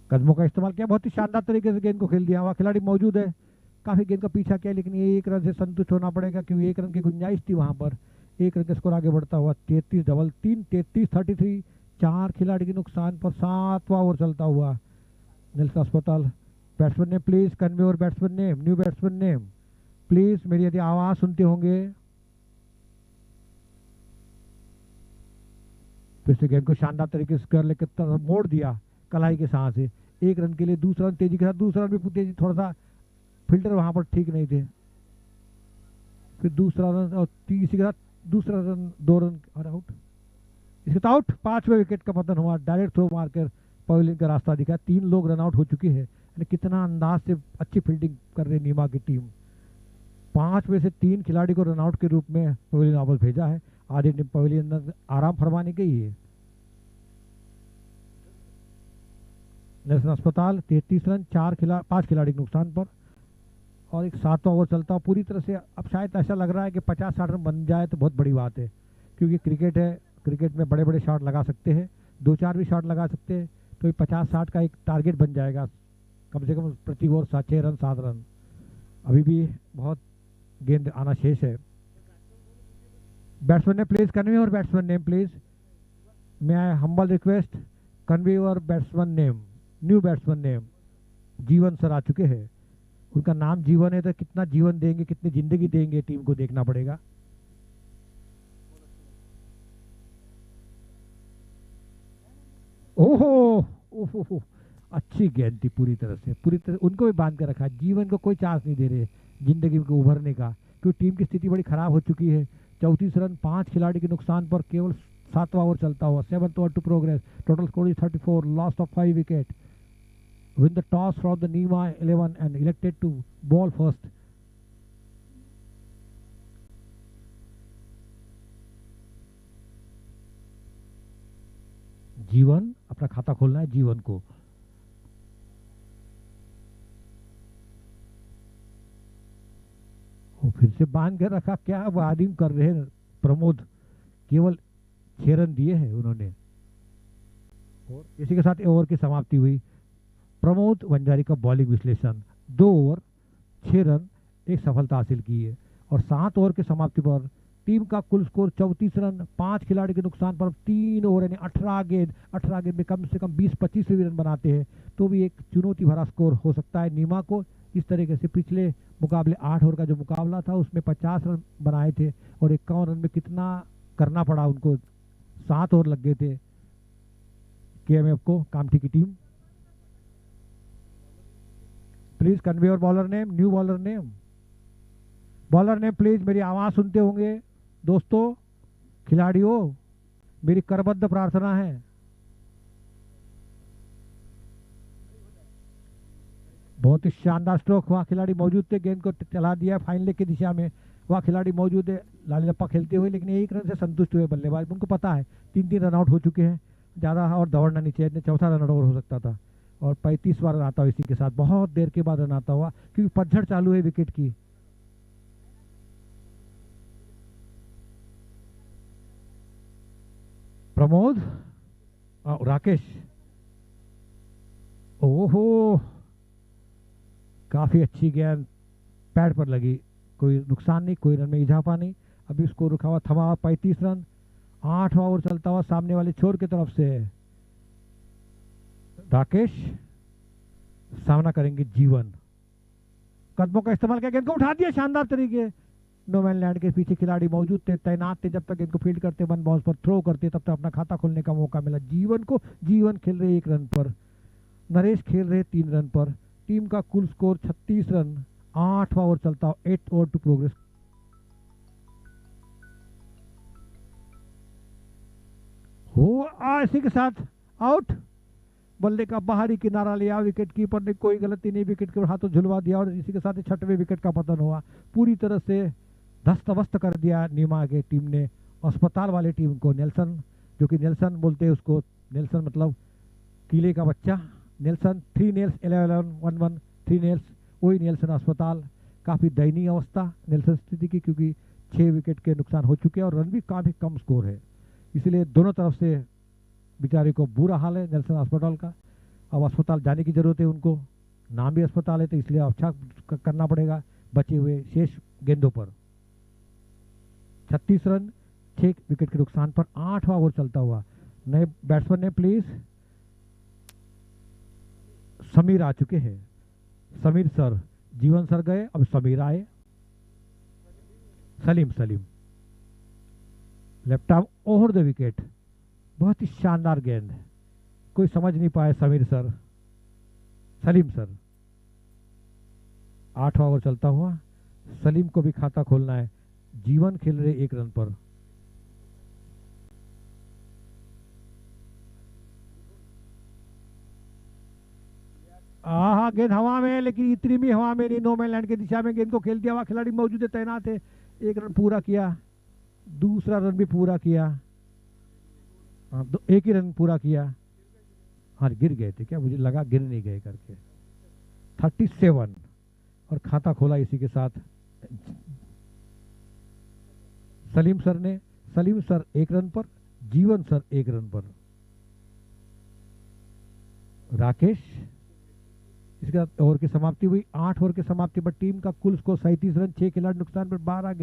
कदमों का इस्तेमाल किया, बहुत ही शानदार तरीके से गेंद को खेल दिया। वहां खिलाड़ी मौजूद है, काफी गेंद का पीछा किया, लेकिन ये 1 रन से संतुष्ट होना पड़ेगा, क्योंकि 1 रन की गुंजाइश थी वहां पर। 1 रन का स्कोर आगे बढ़ता हुआ 33 डबल 3 33 33। 4 खिलाड़ी के नुकसान पर 7वां ओवर चलता हुआ। नेल्सन अस्पताल, बैट्समैन नेम प्लीज, कन्वे और batsman name, new batsman name please. मेरी यदि आवाज सुनते होंगे। फिर से गेंद को शानदार तरीके से कर लेकर मोड़ दिया कलाई के साथ से। 1 रन के लिए दूसरा रन तेजी के साथ, दूसरा रन भी तेजी, थोड़ा सा फील्डर वहां पर ठीक नहीं थे। फिर दूसरा रन और इसी के साथ दूसरा रन, 2 रन और आउट। इसके साथ आउट। 5वें विकेट का पतन हुआ। डायरेक्ट थ्रो मारकर पवेलियन का रास्ता दिखा। 3 लोग रन आउट हो चुके हैं। कितना अंदाज से अच्छी फील्डिंग कर रही नीमा की टीम। 5 में से 3 खिलाड़ी को रन आउट के रूप में पवेलियन वापस भेजा है। आधे टीम पवेलियन आराम फरमाने गई है। नेल्सन अस्पताल 33 रन, 5 खिलाड़ी के नुकसान पर, और एक 7वां ओवर चलता पूरी तरह से। अब शायद ऐसा लग रहा है कि 50-60 रन बन जाए तो बहुत बड़ी बात है, क्योंकि क्रिकेट है, क्रिकेट में बड़े बड़े शॉट लगा सकते हैं, 2-4 भी शॉट लगा सकते हैं, तो 50-60 का एक टारगेट बन जाएगा कम से कम प्रति ओवर 6 रन 7 रन। अभी भी बहुत गेंद आना शेष है। बैट्समैन ने प्लीज कन्वे और बैट्समैन नेम प्लीज। मैं हम्बल रिक्वेस्ट, कन्वे और batsman name, new batsman name. जीवन सर आ चुके हैं, उनका नाम जीवन है, तो कितना जीवन देंगे, कितनी जिंदगी देंगे टीम को देखना पड़ेगा। ओहो ओहो, अच्छी गेंद थी पूरी तरह उनको भी बांध कर रखा। जीवन को कोई चांस नहीं दे रहे जिंदगी को उभरने का, क्योंकि टीम की स्थिति बड़ी खराब हो चुकी है। 34 रन, 5 खिलाड़ी के नुकसान पर केवल 7वां ओवर चलता हुआ। 7th over to progress. Total score is 34, loss of 5 wicket. win the toss from the Nima 11 and elected to ball first. जीवन अपना खाता खोलना है जीवन को। वो फिर से बांध के रखा, क्या वार्निंग कर रहे हैं प्रमोद, केवल 6 रन दिए हैं उन्होंने। और इसी के साथ ओवर की समाप्ति हुई। प्रमोद वंजारी का बॉलिंग विश्लेषण, 2 ओवर 6 रन एक सफलता हासिल की है। और 7 ओवर की समाप्ति पर टीम का कुल स्कोर 34 रन, 5 खिलाड़ी के नुकसान पर 3 ओवर यानी 18 गेंद में कम से कम 20-25 भी रन बनाते हैं तो भी एक चुनौती भरा स्कोर हो सकता है नीमा को। इस तरीके से पिछले मुकाबले 8 ओवर का जो मुकाबला था उसमें 50 रन बनाए थे और 51 रन में कितना करना पड़ा उनको, 7 ओवर लग गए थे केएमएफ को, कामठी की team. Please convey your bowler name, new bowler name, bowler name please. मेरी आवाज सुनते होंगे दोस्तों, खिलाड़ियों, मेरी करबद्ध प्रार्थना है। बहुत ही शानदार स्ट्रोक, वह खिलाड़ी मौजूद थे, गेंद को चला दिया फाइनल की दिशा में, वह खिलाड़ी मौजूद है लाली लप्पा खेलते हुए, लेकिन 1 रन से संतुष्ट हुए बल्लेबाज। उनको पता है 3-3 रन आउट हो चुके हैं, ज़्यादा और दौड़ना नहीं चाहिए, चौथा रन आउट और हो सकता था। और 35वां रन आता हुआ इसी के साथ, बहुत देर के बाद रन आता हुआ क्योंकि पतझड़ चालू है विकेट की। प्रमोद, राकेश, ओहो काफी अच्छी गेंद पैड पर लगी, कोई नुकसान नहीं, कोई रन में इजाफा नहीं। अभी उसको रुका हुआ थमा हुआ 35 रन, 8वां ओवर चलता हुआ सामने वाले छोर की तरफ से राकेश सामना करेंगे जीवन। कदमों का इस्तेमाल किया, गेंद को उठा दिया शानदार तरीके, नो मैन लैंड के पीछे खिलाड़ी मौजूद थे, तैनात थे, जब तक इनको फील्ड करते 1 बाउंस पर थ्रो करते तब तक अपना खाता खोलने का मौका मिला जीवन को। जीवन खेल रहे 1 रन पर, नरेश खेल रहे 3 रन पर। टीम का कुल स्कोर 36 रन, 8वां ओवर चलता हो, 8 ओवर टू प्रोग्रेस। हो इसी के साथ आउट, बल्ले का बाहरी किनारा लिया, विकेट कीपर ने कोई गलती नहीं, विकेट के हाथों झुलवा दिया और इसी के साथ 6वें विकेट का पतन हुआ। पूरी तरह से धस्त कर दिया नीमा के टीम ने अस्पताल वाले टीम को। नेल्सन, जो कि नेल्सन बोलते हैं उसको, नेल्सन मतलब किले का बच्चा, नेल्सन 3 नेल्स 11-11 3 नेल्स, वही नेल्सन अस्पताल। काफ़ी दयनीय अवस्था नेल्सन स्थिति की, क्योंकि 6 विकेट के नुकसान हो चुके हैं और रन भी काफ़ी कम स्कोर है, इसलिए दोनों तरफ से बेचारे को बुरा हाल है नेल्सन अस्पताल का। अब अस्पताल जाने की जरूरत है उनको, नाम भी अस्पताल है तो इसलिए अच्छा करना पड़ेगा बचे हुए शेष गेंदों पर। 36 रन 6 विकेट के नुकसान पर 8वां ओवर चलता हुआ। नए बैट्समैन ने प्लीज, समीर आ चुके हैं, समीर सर, जीवन सर गए, अब समीर आए। Salim left arm over the wicket, बहुत ही शानदार गेंद, कोई समझ नहीं पाए समीर सर, सलीम सर। 8वां ओवर चलता हुआ, सलीम को भी खाता खोलना है, जीवन खेल रहे 1 रन पर। गेंद हवा में, लेकिन इतनी भी हवा में नहीं, नो मैन लैंड की दिशा में गेंद को खेल दिया, वहां खिलाड़ी मौजूद है, तैनात है। 1 रन पूरा किया, दूसरा रन भी पूरा किया, 1 ही रन पूरा किया। हाँ गिर गए थे क्या, मुझे लगा गिर नहीं गए करके। 37 और खाता खोला इसी के साथ सलीम सर ने। सलीम सर 1 रन पर, जीवन सर 1 रन पर। राकेश, इसके साथ ओवर की समाप्ति हुई। 8 ओवर की समाप्ति पर टीम का कुल स्कोर 37 रन, 6 खिलाड़ी नुकसान पर 12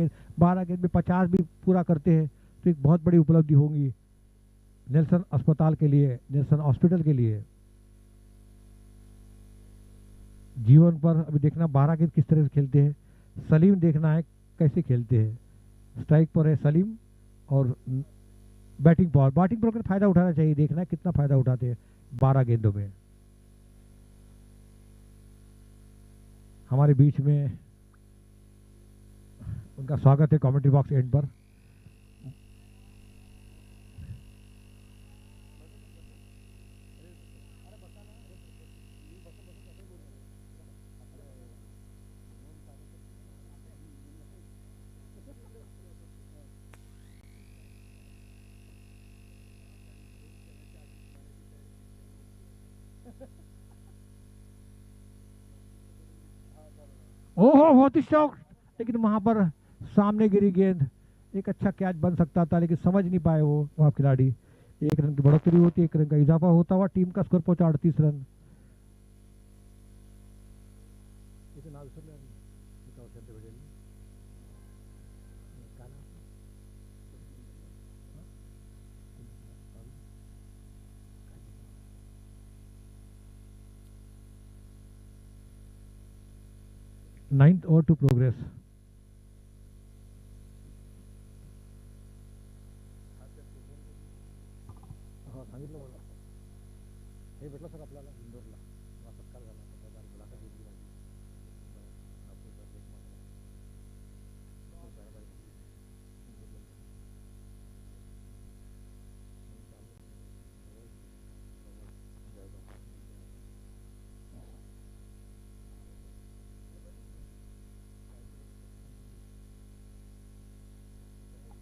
गेंद में 50 भी पूरा करते हैं तो एक बहुत बड़ी उपलब्धि होगी नेल्सन अस्पताल के लिए, नेल्सन हॉस्पिटल के लिए। जीवन पर अभी देखना 12 गेंद किस तरह से खेलते हैं, सलीम देखना है कैसे खेलते हैं। स्ट्राइक पर है सलीम और बैटिंग पर अगर फायदा उठाना चाहिए, देखना है कितना फायदा उठाते हैं 12 गेंदों में। हमारे बीच में उनका स्वागत है कमेंट्री बॉक्स एंड पर। ओहो बहुत ही शौक, लेकिन वहां पर सामने गिरी गेंद। एक अच्छा कैच बन सकता था लेकिन समझ नहीं पाए वो वहां खिलाड़ी। 1 रन की बढ़ोतरी होती है, 1 रन का इजाफा होता हुआ टीम का स्कोर पहुंचा 38 run. Ninth over to progress. सांगितलं मला हे भेटलं सर आपल्याला इंदोरला सत्कार झाला पत्रकार मुलाखत घेतली माझी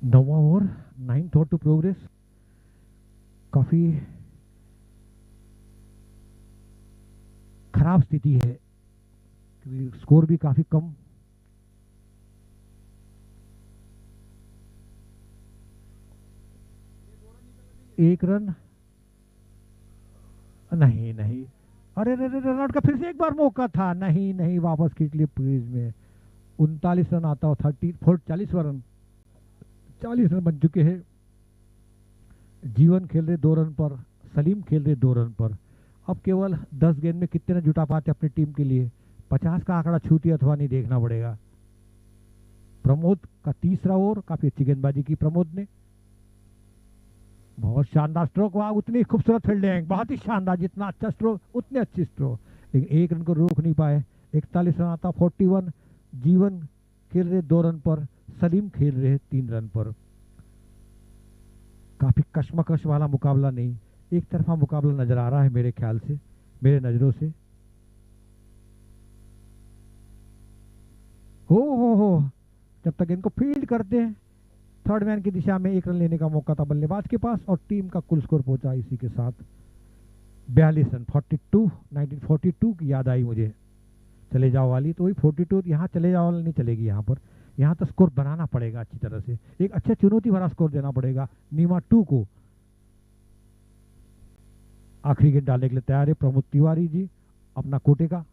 नौवां over, 9th over to progress. काफी खराब स्थिति है क्योंकि स्कोर भी काफी कम। एक रन नहीं नहीं, अरे रन आउट का फिर से एक बार मौका था, नहीं नहीं वापस खींच लिए क्रीज में। 39 रन आता हो, 40 रन 40 रन बन चुके हैं। जीवन खेल रहे 2 रन पर, सलीम खेल रहे 2 रन पर। अब केवल 10 गेंद में कितने रन जुटा पाते अपनी टीम के लिए। 50 का आंकड़ा छूती अथवा नहीं देखना पड़ेगा। प्रमोद का तीसरा ओवर, काफी अच्छी गेंदबाजी की प्रमोद ने, बहुत शानदार स्ट्रोक हुआ, उतनी खूबसूरत फील्डिंग, बहुत ही शानदार, जितना अच्छा स्ट्रोक उतने अच्छी स्ट्रोक, लेकिन 1 रन को रोक नहीं पाए। 41 रन आता, 41। जीवन खेल रहे 2 रन पर, सलीम खेल रहे 3 रन पर। काफी कश्मकश वाला मुकाबला नहीं, एक तरफा मुकाबला नजर आ रहा है मेरे ख्याल से, मेरे नजरों से। हो जब तक इनको फील्ड करते हैं, थर्ड मैन की दिशा में 1 रन लेने का मौका था बल्लेबाज के पास और टीम का कुल स्कोर पहुंचा इसी के साथ 42 रन। 42 1942 की याद आई मुझे, चले जाओ वाली, तो वही 42 यहाँ चले जाओ वाली नहीं चलेगी। यहाँ पर यहाँ तो स्कोर बनाना पड़ेगा अच्छी तरह से, एक अच्छा चुनौती भरा स्कोर देना पड़ेगा नीमा 2 को। आखिरी गेंद डालने के लिए तैयार है प्रमोद तिवारी जी अपना कोटे का।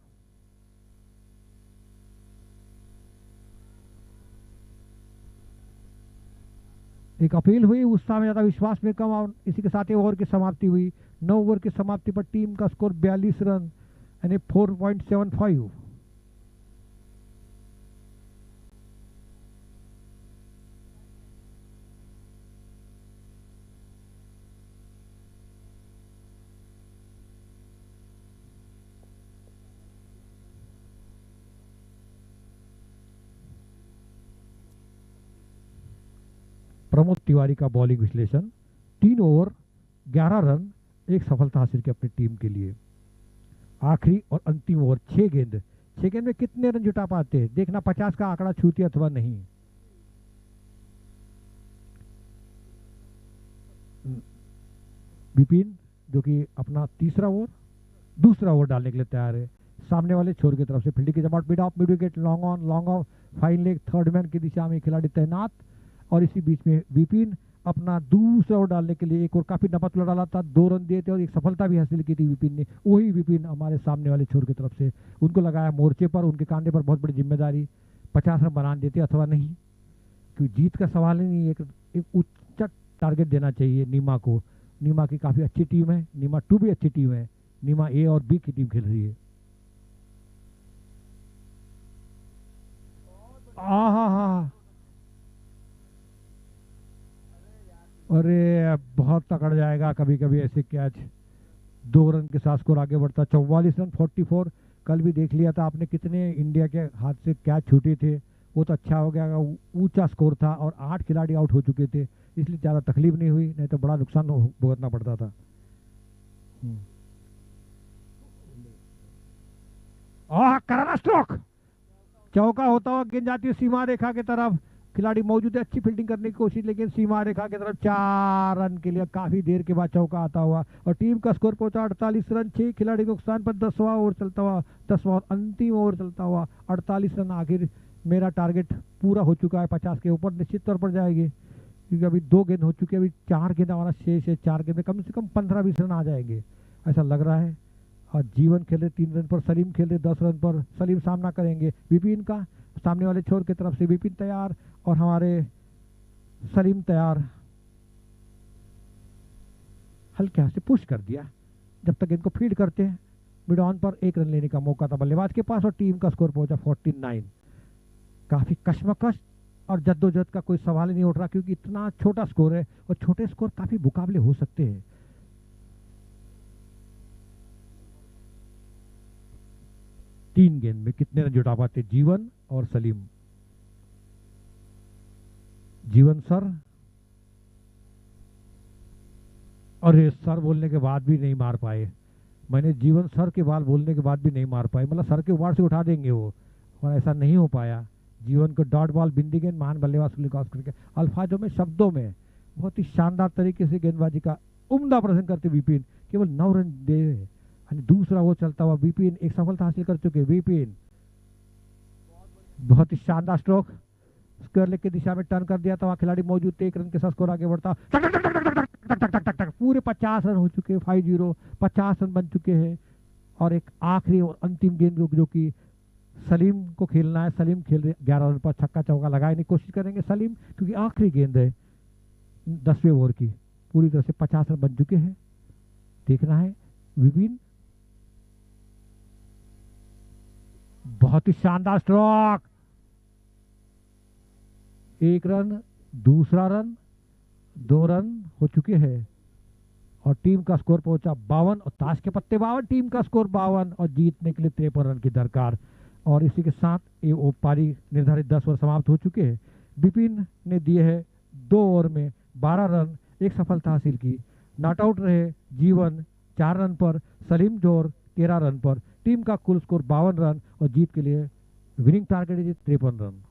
एक अपील हुई, उत्साह में ज्यादा विश्वास में कम, और इसी के साथ ओवर की समाप्ति हुई। 9 ओवर की समाप्ति पर टीम का स्कोर 42 रन यानी 4.75। प्रमोद तिवारी का बॉलिंग विश्लेषण। 3 ओवर 11 रन, एक सफलता हासिल की अपनी टीम के लिए। आखिरी और अंतिम ओवर 6 गेंद, 6 गेंद में कितने रन जुटा पाते हैं देखना, 50 का आंकड़ा छूती अथवा नहीं। विपिन जो कि अपना तीसरा ओवर, दूसरा ओवर डालने के लिए तैयार है। सामने वाले छोर की तरफ से फील्डिंग की जमात, mid off, mid wicket, long on, long off, fine leg, third man की दिशा में खिलाड़ी तैनात। और इसी बीच में विपिन अपना दूसरा ओवर डालने के लिए एक और काफी नपत डाला था, 2 रन दिए थे और एक सफलता भी हासिल की थी विपिन ने। वही विपिन हमारे सामने वाले छोर की तरफ से, उनको लगाया मोर्चे पर, उनके कांधे पर बहुत बड़ी जिम्मेदारी। 50 रन बना देते अथवा नहीं, क्योंकि जीत का सवाल ही नहीं, एक उच्च टारगेट देना चाहिए नीमा को। नीमा की काफी अच्छी टीम है, नीमा 2 भी अच्छी टीम है, नीमा ए और बी की टीम खेल रही है। आहा, अरे बहुत तकड़ जाएगा कभी कभी ऐसे कैच। 2 रन के साथ स्कोर आगे बढ़ता, 44 रन 44। कल भी देख लिया था आपने कितने इंडिया के हाथ से कैच छूटे थे, वो तो अच्छा हो गया, ऊंचा स्कोर था और 8 खिलाड़ी आउट हो चुके थे, इसलिए ज़्यादा तकलीफ नहीं हुई, नहीं तो बड़ा नुकसान भुगतना पड़ता था। करारा स्ट्रोक, चौका होता हुआ गेंद जाती है सीमा रेखा की तरफ, खिलाड़ी मौजूद है, अच्छी फील्डिंग करने की कोशिश, लेकिन सीमा रेखा की तरफ 4 रन के लिए काफी देर के बाद चौका आता हुआ और टीम का स्कोर पहुंचा 48 रन। 6 खिलाड़ी के नुकसान पर 10वां ओवर चलता हुआ, 10वां अंतिम ओवर चलता हुआ 48 रन। आखिर मेरा टारगेट पूरा हो चुका है, 50 के ऊपर निश्चित तौर पर जाएगी, क्योंकि अभी 2 गेंद हो चुके हैं, अभी 4 गेंद हमारा शेष है। 4 गेंद में कम से कम 15-20 रन आ जाएंगे ऐसा लग रहा है। और जीवन खेल रहे 3 रन पर, सलीम खेल रहे 10 रन पर। सलीम सामना करेंगे विपिन का, सामने वाले छोर की तरफ से विपिन तैयार और हमारे सलीम तैयार। हल्के हाथ से पुश कर दिया, जब तक इनको फीड करते हैं। मिड ऑन पर 1 रन लेने का मौका था बल्लेबाज के पास और टीम का स्कोर पहुंचा 49। काफी कश्मकश और जद्दोजहद का कोई सवाल ही नहीं उठ रहा, क्योंकि इतना छोटा स्कोर है और छोटे स्कोर काफी मुकाबले हो सकते हैं। तीन गेंद में कितने रन जुटा पाते जीवन और सलीम? जीवन सर, और ये सर बोलने के बाद भी नहीं मार पाए। मैंने जीवन सर के बाल बोलने के बाद भी नहीं मार पाए, मतलब सर के ऊपर से उठा देंगे वो, और ऐसा नहीं हो पाया। जीवन को डॉट बॉल बिंदी गेंद महान बल्लेबाज सुलेखास करके अल्फाजों में, शब्दों में बहुत ही शानदार तरीके से गेंदबाजी का उम्दा प्रदर्शन करते विपिन केवल 9 रन दे। दूसरा वो चलता हुआ विपिन एक सफलता हासिल कर चुके। विपिन बहुत ही शानदार स्ट्रोक, स्क्वायर लेग की दिशा में टर्न कर दिया था, वहां खिलाड़ी मौजूद थे। 1 रन के साथ स्कोर आगे बढ़ता, टक टक टक टक टक टक टक टक टक, पूरे 50 रन हो चुके हैं। 5-0 50 रन बन चुके हैं। और एक आखिरी और अंतिम गेंद जो कि सलीम को खेलना है। सलीम खेल रहे 11 रन पर, छक्का चौका लगाने की कोशिश करेंगे सलीम, क्योंकि आखिरी गेंद है 10वें ओवर की। पूरी तरह से 50 रन बन चुके हैं। देखना है विपिन, बहुत ही शानदार स्ट्रोक। 1 रन, दूसरा रन, 2 रन हो चुके हैं और टीम का स्कोर पहुंचा 52 और ताश के पत्ते 52। टीम का स्कोर 52 और जीतने के लिए 53 रन की दरकार। और इसी के साथ ये पारी निर्धारित 10 ओवर समाप्त हो चुके हैं। विपिन ने दिए हैं 2 ओवर में 12 रन, एक सफलता हासिल की। नॉट आउट रहे जीवन 4 रन पर, सलीम जोर 13 रन पर। टीम का कुल स्कोर 52 रन और जीत के लिए विनिंग टारगेट है 53 run.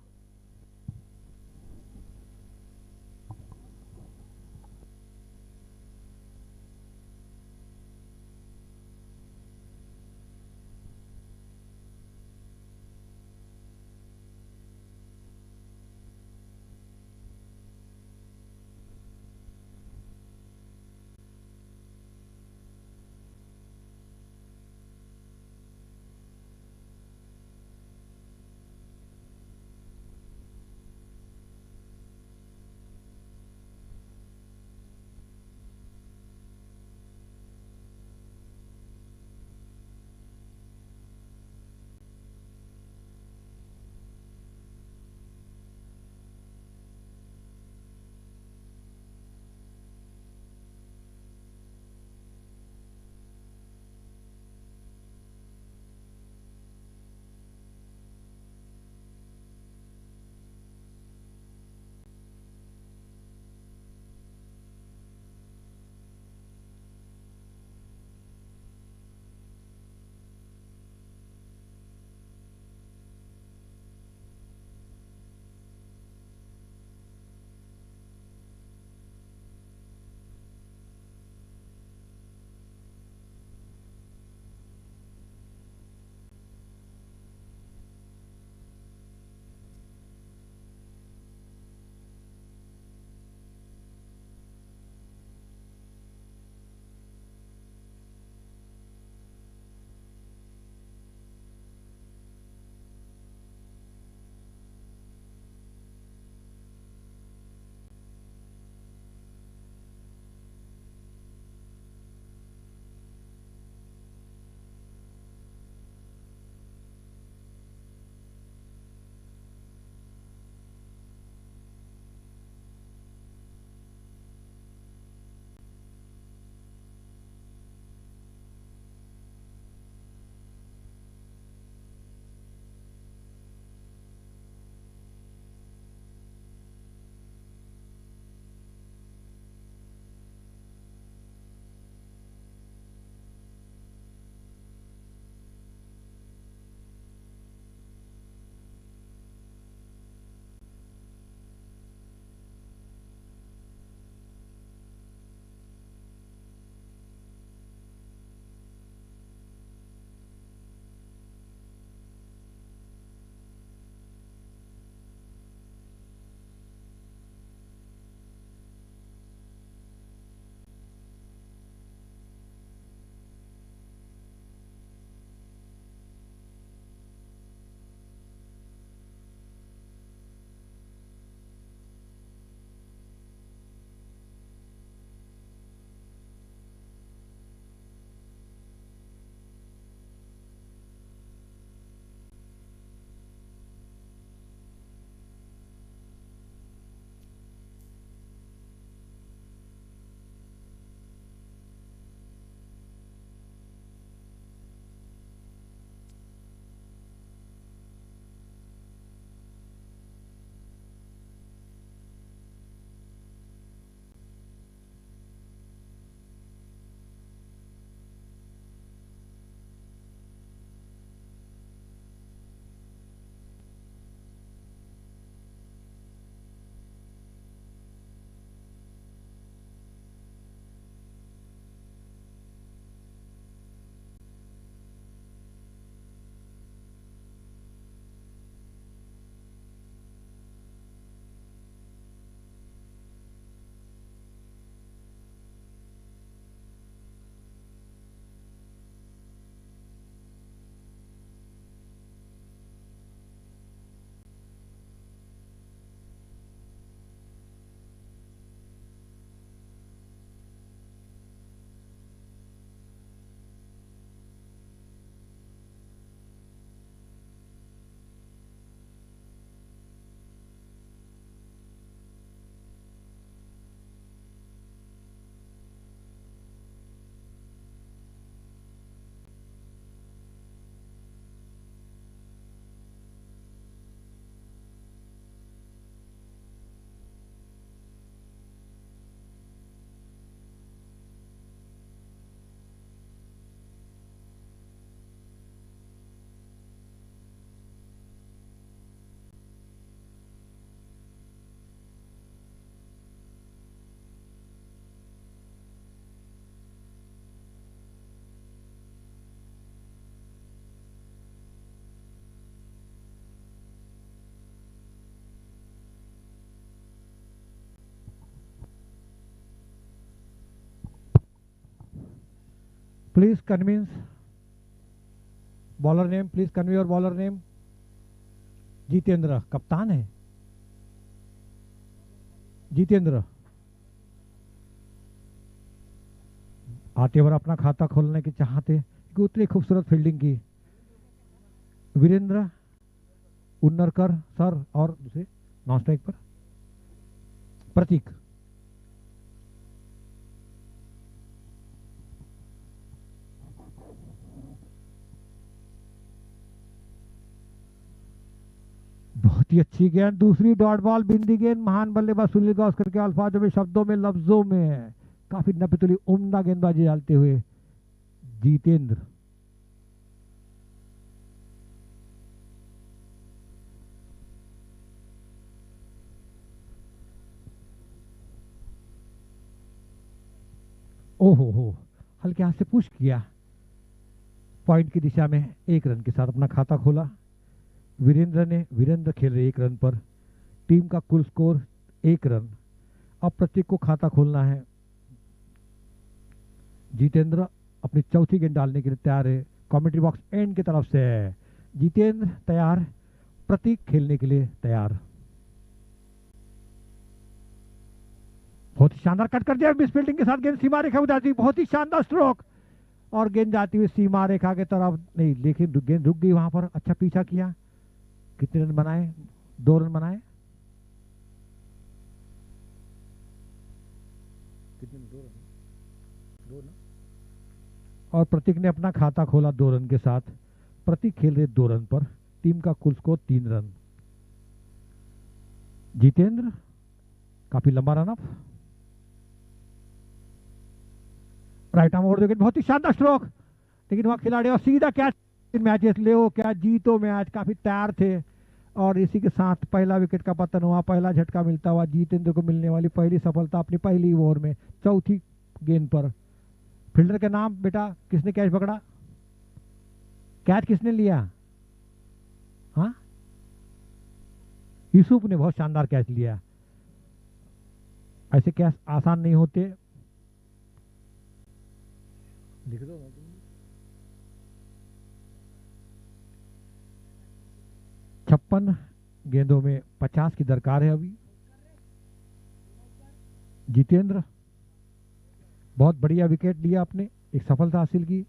Please convince bowler name, please convey your bowler name. Jitendra कप्तान है। जितेंद्र आते बार अपना खाता खोलने की चाहते, उतनी खूबसूरत फील्डिंग की। वीरेंद्र उन्नरकर सर और दूसरे नॉन स्ट्राइक पर प्रतीक। बहुत ही अच्छी गेंद, दूसरी डॉट बॉल, बिंदी गेंद, महान बल्लेबाज सुनील गावस्कर के अल्फाजों में, शब्दों में, लफ्जों में काफी नपतुली उम्दा गेंदबाजी डालते हुए जितेंद्र। ओहो हो, हल्के हाथ से पुश किया, पॉइंट की दिशा में 1 रन के साथ अपना खाता खोला। वीरेंद्र खेल रहे 1 रन पर, टीम का कुल स्कोर 1 रन। अब प्रतीक को खाता खोलना है। जितेंद्र अपनी चौथी गेंद डालने के लिए तैयार है। कमेंट्री बॉक्स एंड की तरफ से है। जितेंद्र तैयार, प्रतीक खेलने के लिए तैयार। बहुत ही शानदार कट कर दिया मिस फील्डिंग के साथ, गेंद सीमा रेखा में जाती, बहुत ही शानदार स्ट्रोक, और गेंद जाती हुई सीमा रेखा के तरफ नहीं, लेकिन गेंद रुक गई वहां पर। अच्छा पीछा किया। कितने रन बनाए? 2 रन बनाए। कितने? 2 रन। और प्रतीक ने अपना खाता खोला 2 रन के साथ। प्रतीक खेल रहे 2 रन पर, टीम का कुल स्कोर 3 रन। जितेंद्र काफी लंबा run up, right arm over wicket, बहुत ही शानदार स्ट्रोक, लेकिन वहां खिलाड़ी और सीधा कैच। मैचेस ले क्या जीतो मैच, काफी तैयार थे, और इसी के साथ पहला विकेट का पतन हुआ। पहला झटका मिलता हुआ जितेंद्र को मिलने वाली पहली सफलता अपनी पहली ओवर में, चौथी गेंद पर। फील्डर के नाम बेटा, किसने कैच पकड़ा? कैच किसने लिया? हाँ, यूसुफ ने बहुत शानदार कैच लिया। ऐसे कैच आसान नहीं होते। लिख दो। 56 गेंदों में 50 की दरकार है अभी। जितेंद्र बहुत बढ़िया विकेट लिया आपने, एक सफलता हासिल की।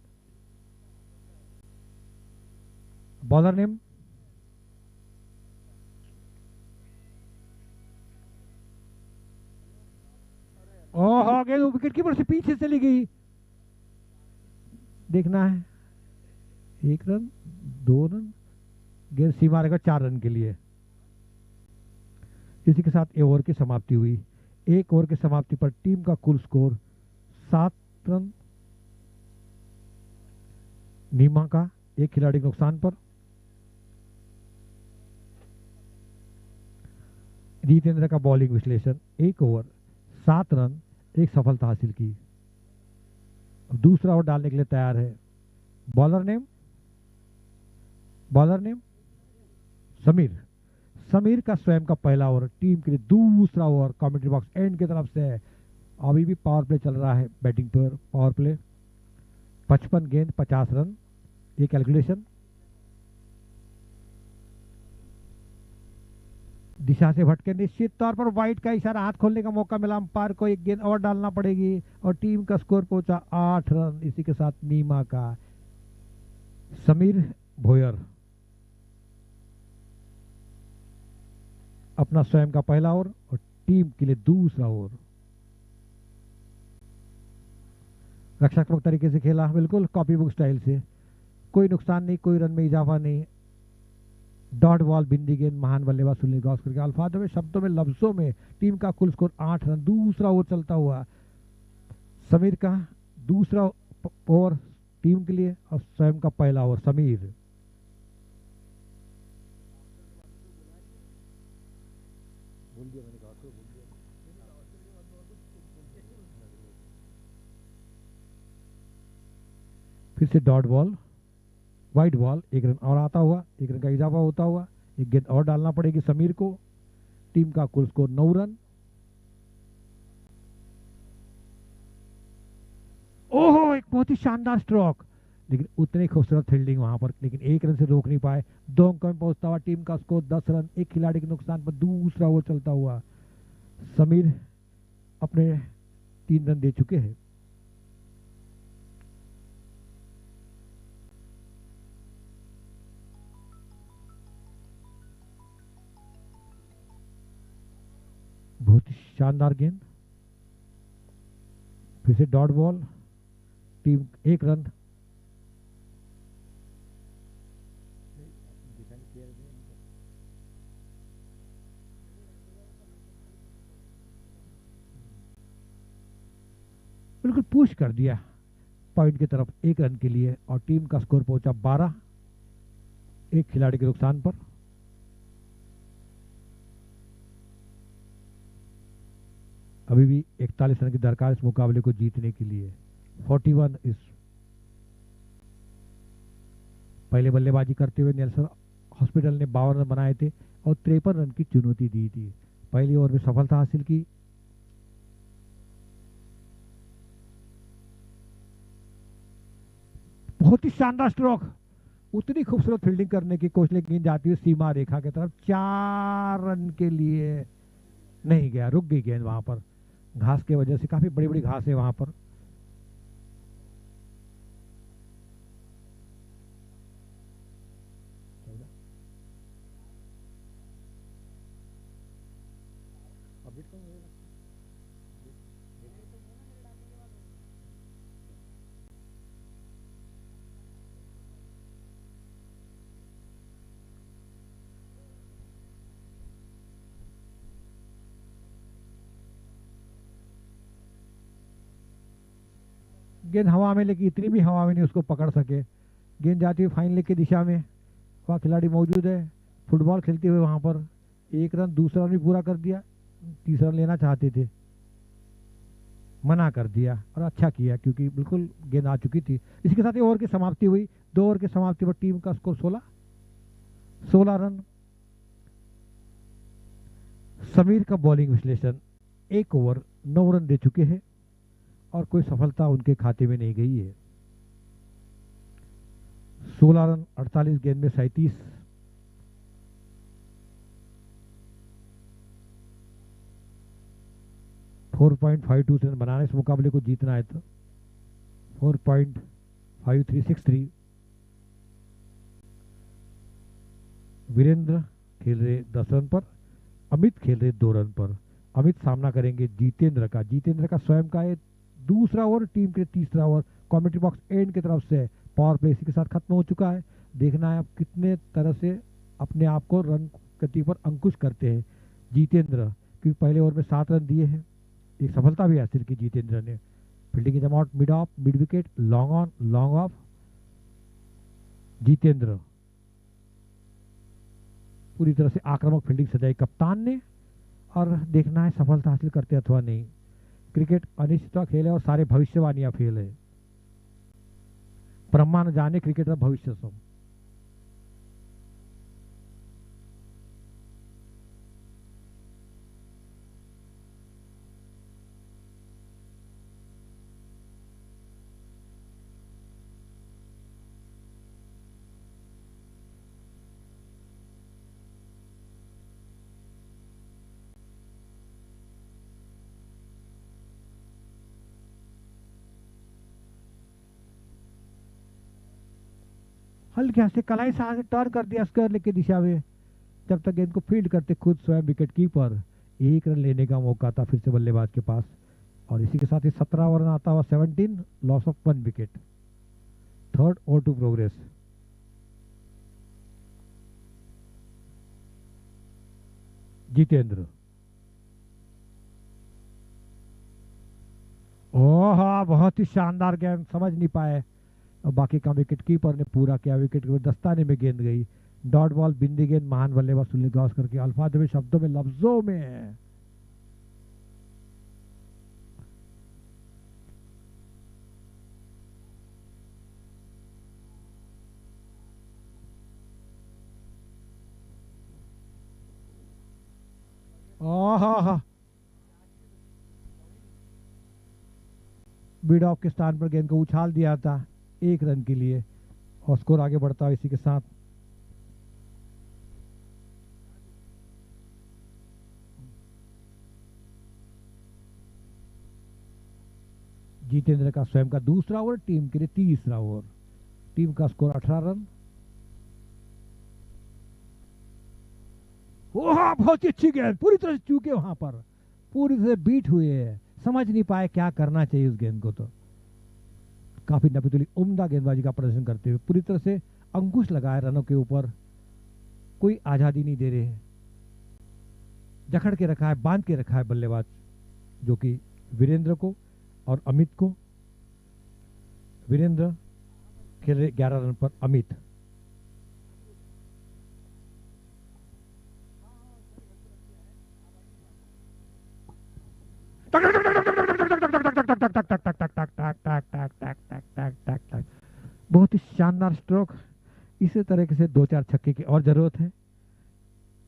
Bowler name? ओह, गेंद विकेट कीपर से पीछे चली गई। देखना है, 1 रन, 2 रन, गेंद सीमा रेखा 4 रन के लिए। इसी के साथ ओवर की समाप्ति हुई। 1 ओवर की समाप्ति पर टीम का कुल स्कोर 7 रन। नीमा का 1 खिलाड़ी के नुकसान पर। जितेंद्र का बॉलिंग विश्लेषण, 1 ओवर 7 रन, 1 सफलता हासिल की। दूसरा ओवर डालने के लिए तैयार है। Bowler name? Bowler name Sameer. Sameer का स्वयं का पहला ओवर, टीम के लिए दूसरा ओवर। कमेंट्री बॉक्स एंड की तरफ से है। अभी भी पावर प्ले चल रहा है, बैटिंग पर पावर प्ले। 55 गेंद 50 रन, ये कैलकुलेशन। दिशा से भटके, निश्चित तौर पर वाइड का इशारा, हाथ खोलने का मौका मिला। अंपायर को 1 गेंद और डालना पड़ेगी, और टीम का स्कोर पहुंचा 8 रन। इसी के साथ नीमा का समीर भोयर अपना स्वयं का पहला ओवर और टीम के लिए दूसरा ओवर। रक्षात्मक तरीके से खेला, बिल्कुल कॉपी बुक स्टाइल से। कोई नुकसान नहीं, कोई रन में इजाफा नहीं। डॉट बॉल, बिंदी गेंद, महान बल्लेबाज सुनील गावस्कर के अल्फाजों में, शब्दों में, लफ्जों में, टीम का कुल स्कोर 8 रन। दूसरा ओवर चलता हुआ समीर का दूसरा ओवर टीम के लिए, और स्वयं का पहला ओवर समीर। फिर से dot ball, wide ball, 1 run और आता हुआ, 1 रन का इजाफा होता हुआ। 1 गेंद और डालना पड़ेगी समीर को। टीम का कुल स्कोर 9 रन। ओहो, एक बहुत ही शानदार स्ट्रोक, लेकिन उतनी खूबसूरत फील्डिंग वहां पर, लेकिन एक रन से रोक नहीं पाए। 2 अंकों में पहुंचता हुआ टीम का स्कोर 10 रन, एक खिलाड़ी के नुकसान पर दूसरा ओवर चलता हुआ समीर अपने 3 रन दे चुके हैं। बहुत ही शानदार गेंद, फिर से डॉट बॉल, टीम 1 रन। बिल्कुल पुश कर दिया पॉइंट की तरफ 1 रन के लिए, और टीम का स्कोर पहुंचा 12, एक खिलाड़ी के नुकसान पर। अभी भी 41 रन की दरकार इस मुकाबले को जीतने के लिए। 41 इस पहले बल्लेबाजी करते हुए नेल्सन हॉस्पिटल ने 52 रन बनाए थे और 53 रन की चुनौती दी थी। पहली ओवर में सफलता हासिल की। बहुत ही शानदार स्ट्रोक, उतनी खूबसूरत फील्डिंग करने की कोशिश, लेकिन जाती हुई सीमा रेखा की तरफ 4 रन के लिए नहीं गया, रुक गई गेंद वहां पर। घास की वजह से, काफी बड़ी बड़ी घास है वहां पर। गेंद हवा में, लेकिन इतनी भी हवा में नहीं उसको पकड़ सके। गेंद जाती हुई फाइनल की दिशा में, वहाँ खिलाड़ी मौजूद है फुटबॉल खेलते हुए वहां पर। 1 रन, दूसरा रन भी पूरा कर दिया, तीसरा रन लेना चाहते थे, मना कर दिया, और अच्छा किया क्योंकि बिल्कुल गेंद आ चुकी थी। इसी के साथ ही ओवर की समाप्ति हुई। 2 ओवर की समाप्ति पर टीम का स्कोर 16 रन। समीर का बॉलिंग विश्लेषण, 1 ओवर 9 रन दे चुके हैं और कोई सफलता उनके खाते में नहीं गई है। 16 रन 48 गेंद में 37। .52 रन बनाने इस मुकाबले को जीतना है तो 4.5363। वीरेंद्र खेल रहे 10 रन पर, अमित खेल रहे 2 रन पर। अमित सामना करेंगे जितेंद्र का। जितेंद्र का स्वयं का है दूसरा ओवर, टीम के तीसरा ओवर। कमेंट्री बॉक्स एंड की तरफ से पावर प्ले इसी के साथ खत्म हो चुका है। देखना है अब कितने तरह से अपने आप को रन गति पर अंकुश करते हैं जितेंद्र, क्योंकि पहले ओवर में 7 रन दिए हैं। एक सफलता भी हासिल की जितेंद्र ने। फील्डिंग जमाउट, mid off, mid wicket, long on, long off. Jitendra पूरी तरह से आक्रामक फील्डिंग सजाई कप्तान ने, और देखना है सफलता हासिल करते अथवा नहीं। क्रिकेट अनिश्चित खेल है और सारे भविष्यवाणियां फेल है। ब्रह्मा न जाने क्रिकेट का भविष्य सब। हल्के से कलाई से आगे टर्न कर दिया स्क्वायर की दिशा में, जब तक गेंद को फील्ड करते खुद स्वयं विकेट कीपर। 1 रन लेने का मौका था फिर से बल्लेबाज के पास, और इसी के साथ ही 17 रन आता हुआ 17, loss of 1 wicket. Third over to progress. Jitendra, ओह बहुत ही शानदार गेंद, समझ नहीं पाए और बाकी का विकेट कीपर ने पूरा किया। विकेट कीपर दस्ताने में गेंद गई। डॉट बॉल, बिंदी गेंद, महान बल्लेबाज सुनील गावस्कर के अल्फाज में, शब्दों में, लफ्जों में। ओह बीड ऑफ के स्थान पर गेंद को उछाल दिया था 1 रन के लिए और स्कोर आगे बढ़ता है इसी के साथ। जितेंद्र का स्वयं का दूसरा ओवर, टीम के लिए तीसरा ओवर। टीम का स्कोर 18 रन। ओह बहुत ही अच्छी गेंद, पूरी तरह से चूके, वहां पर पूरी तरह बीट हुए है, समझ नहीं पाए क्या करना चाहिए उस गेंद को। तो काफी नबीतुली उम्दा गेंदबाजी का प्रदर्शन करते हुए पूरी तरह से अंकुश लगाए रनों के ऊपर, कोई आजादी नहीं दे रहे हैं, जकड़ के रखा है, बांध के रखा है बल्लेबाज जो कि वीरेंद्र को और अमित को। वीरेंद्र खेल रहे 11 रन पर, अमित बहुत ही शानदार स्ट्रोक। इसी तरीके से 2-4 छक्के की और जरूरत है,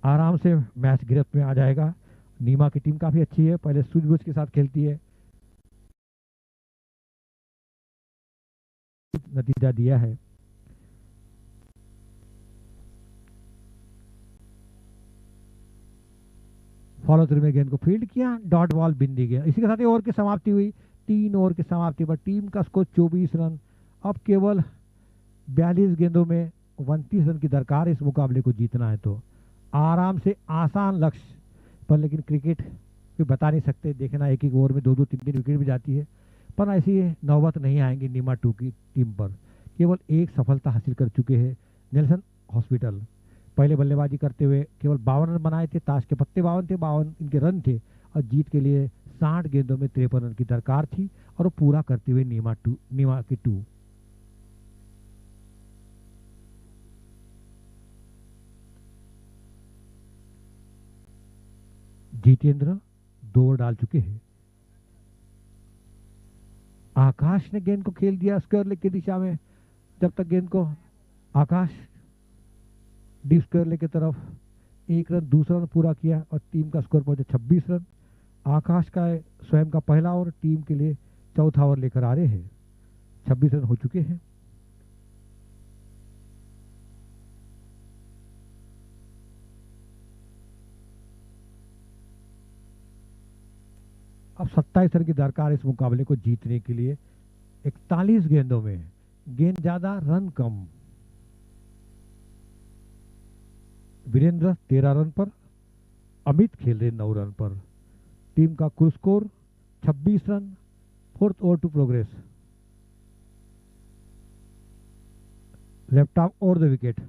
आराम से मैच गिरफ्त में आ जाएगा। नीमा की टीम काफी अच्छी है, पहले सूझबूझ के साथ खेलती है, नतीजा दिया है। फॉलो थ्रू में गेंद को फील्ड किया, डॉट बॉल बिंदी गया। इसी के साथ ही ओवर की समाप्ति हुई। 3 ओवर की समाप्ति पर टीम का स्कोर 24 रन। अब केवल 42 गेंदों में 29 रन की दरकार, इस मुकाबले को जीतना है तो आराम से आसान लक्ष्य पर, लेकिन क्रिकेट भी बता नहीं सकते, देखना एक एक ओवर में 2-2 3-3 विकेट भी जाती है, पर ऐसी नौबत नहीं आएंगी नीमा 2 की टीम पर। केवल एक सफलता हासिल कर चुके हैं नेल्सन हॉस्पिटल। पहले बल्लेबाजी करते हुए केवल 52 रन बनाए थे, ताश के पत्ते 52 थे, 52 इनके रन थे, और जीत के लिए 60 गेंदों में 53 रन की दरकार थी, और वो पूरा करते हुए नीमा की 2। जितेंद्र 2 ओवर डाल चुके हैं। आकाश ने गेंद को खेल दिया स्क्वायर लेग की दिशा में, जब तक गेंद को आकाश डीप स्क्वायर लेग की तरफ 1 रन, दूसरा रन पूरा किया और टीम का स्कोर पहुंचा 26 रन। आकाश का स्वयं का पहला ओवर, टीम के लिए चौथा ओवर लेकर आ रहे हैं। 26 रन हो चुके हैं। अब 27 रन की दरकार इस मुकाबले को जीतने के लिए। 41 गेंदों में, गेंद ज्यादा रन कम। वीरेंद्र 13 रन पर, अमित खेल रहे 9 रन पर। टीम का कुल score 26 run. 4th over to progress. Left arm over the wicket.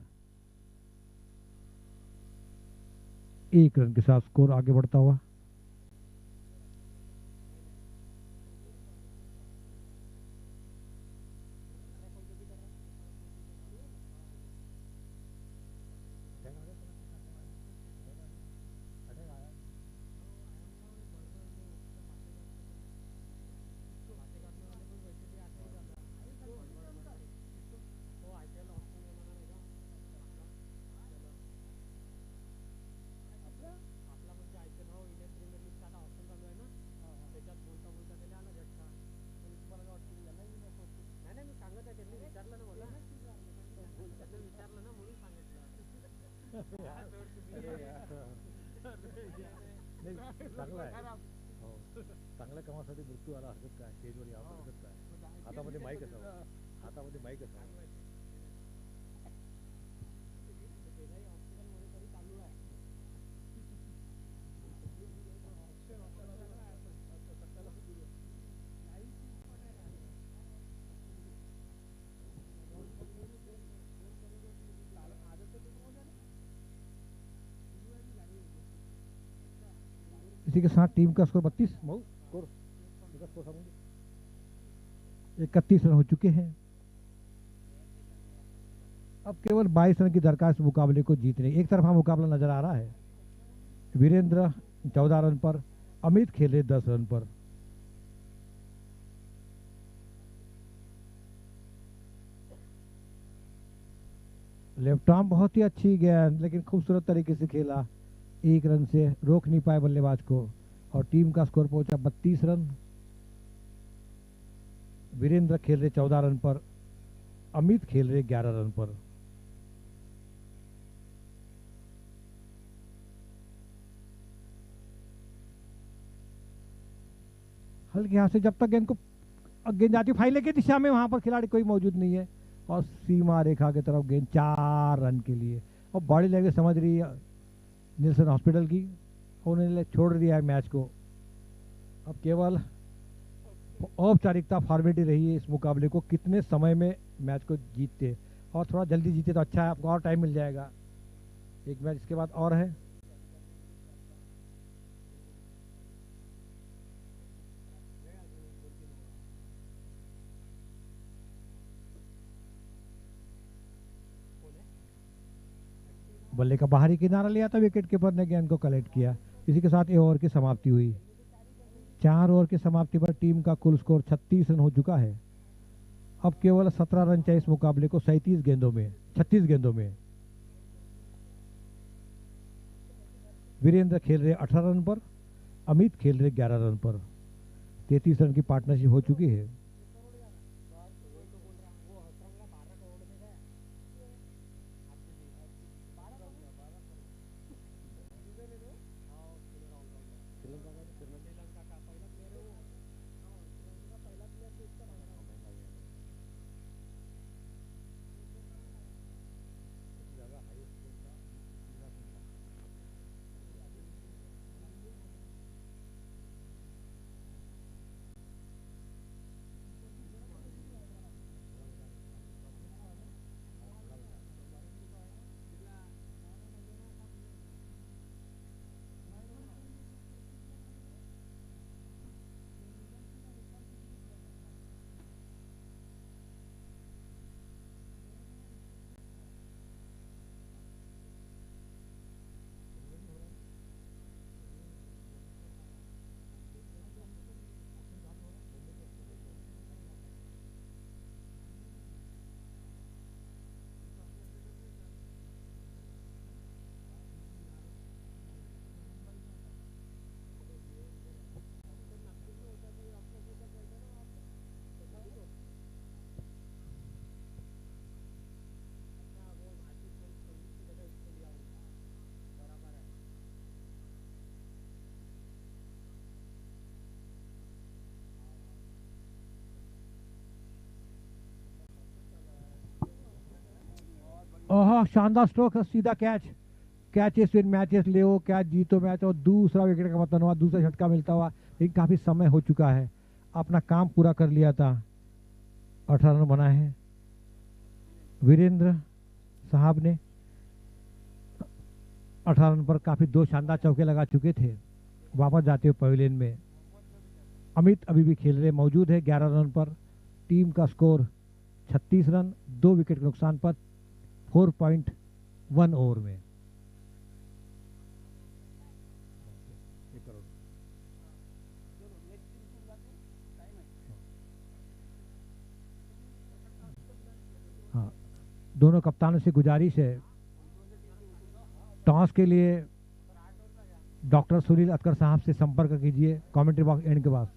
1 run के साथ स्कोर आगे बढ़ता हुआ। चांगला आहे, हो चांगल्या कामासाठी मृत्यू आला हरकत काय, स्टेजवर यावं हरकत काय, हातामध्ये माईक असावं, हातामध्ये माईक असावं। इसी के साथ टीम का स्कोर 31 31 रन हो चुके हैं। अब केवल 22 रन की दरकार इस मुकाबले को जीतने। एक तरफा मुकाबला नजर आ रहा है। वीरेंद्र 14 रन पर, अमित खेले 10 रन पर। लेफ्ट आर्म बहुत ही अच्छी गेंद, लेकिन खूबसूरत तरीके से खेला, 1 रन से रोक नहीं पाए बल्लेबाज को, और टीम का स्कोर पहुंचा 32 रन। वीरेंद्र खेल रहे 14 रन पर, अमित खेल रहे 11 रन पर। हल्के हाथ से जब तक गेंद को गेंद जाती फाइले की दिशा में, वहां पर खिलाड़ी कोई मौजूद नहीं है और सीमा रेखा की तरफ गेंद 4 रन के लिए। और बॉडी लैंग्वेज समझ रही है निल्सन हॉस्पिटल की, उन्होंने छोड़ दिया है मैच को। अब केवल औपचारिकता फॉर्मेलिटी रही है इस मुकाबले को, कितने समय में मैच को जीतते, और थोड़ा जल्दी जीते तो अच्छा है, आपको और टाइम मिल जाएगा। एक मैच इसके बाद और है। बल्ले का बाहरी किनारा लिया था, विकेट कीपर ने गेंद को कलेक्ट किया। इसी के साथ ये ओवर की समाप्ति हुई। 4 ओवर की समाप्ति पर टीम का कुल स्कोर 36 रन हो चुका है। अब केवल 17 रन चाहिए इस मुकाबले को 36 गेंदों में। वीरेंद्र खेल रहे 18 रन पर, अमित खेल रहे 11 रन पर। 33 रन की पार्टनरशिप हो चुकी है। ओह, शानदार स्ट्रोक, सीधा कैच। कैचेस विन मैचेस, ले कैच जीतो मैच, और दूसरा विकेट का पतन हुआ, दूसरा झटका मिलता हुआ। लेकिन काफी समय हो चुका है, अपना काम पूरा कर लिया था। 18 रन बनाए हैं वीरेंद्र साहब ने। 18 रन पर काफी 2 शानदार चौके लगा चुके थे। वापस जाते हुए पवेलियन में अमित अभी भी खेल रहे मौजूद है 11 रन पर। टीम का स्कोर 36 रन, 2 विकेट के नुकसान पर 4.1 ओवर में। हाँ, दोनों कप्तानों से गुजारिश है, टॉस के लिए डॉक्टर सुनील अतकर साहब से संपर्क कीजिए कमेंट्री बॉक्स एंड के बाद।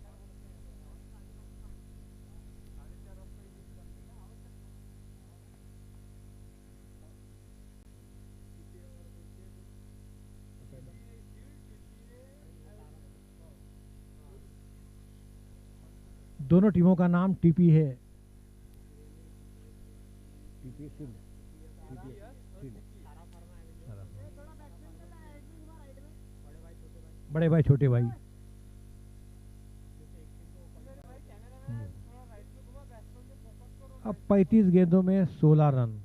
दोनों टीमों का नाम टीपी है। बड़े भाई छोटे भाई। अब 35 गेंदों में 16 रन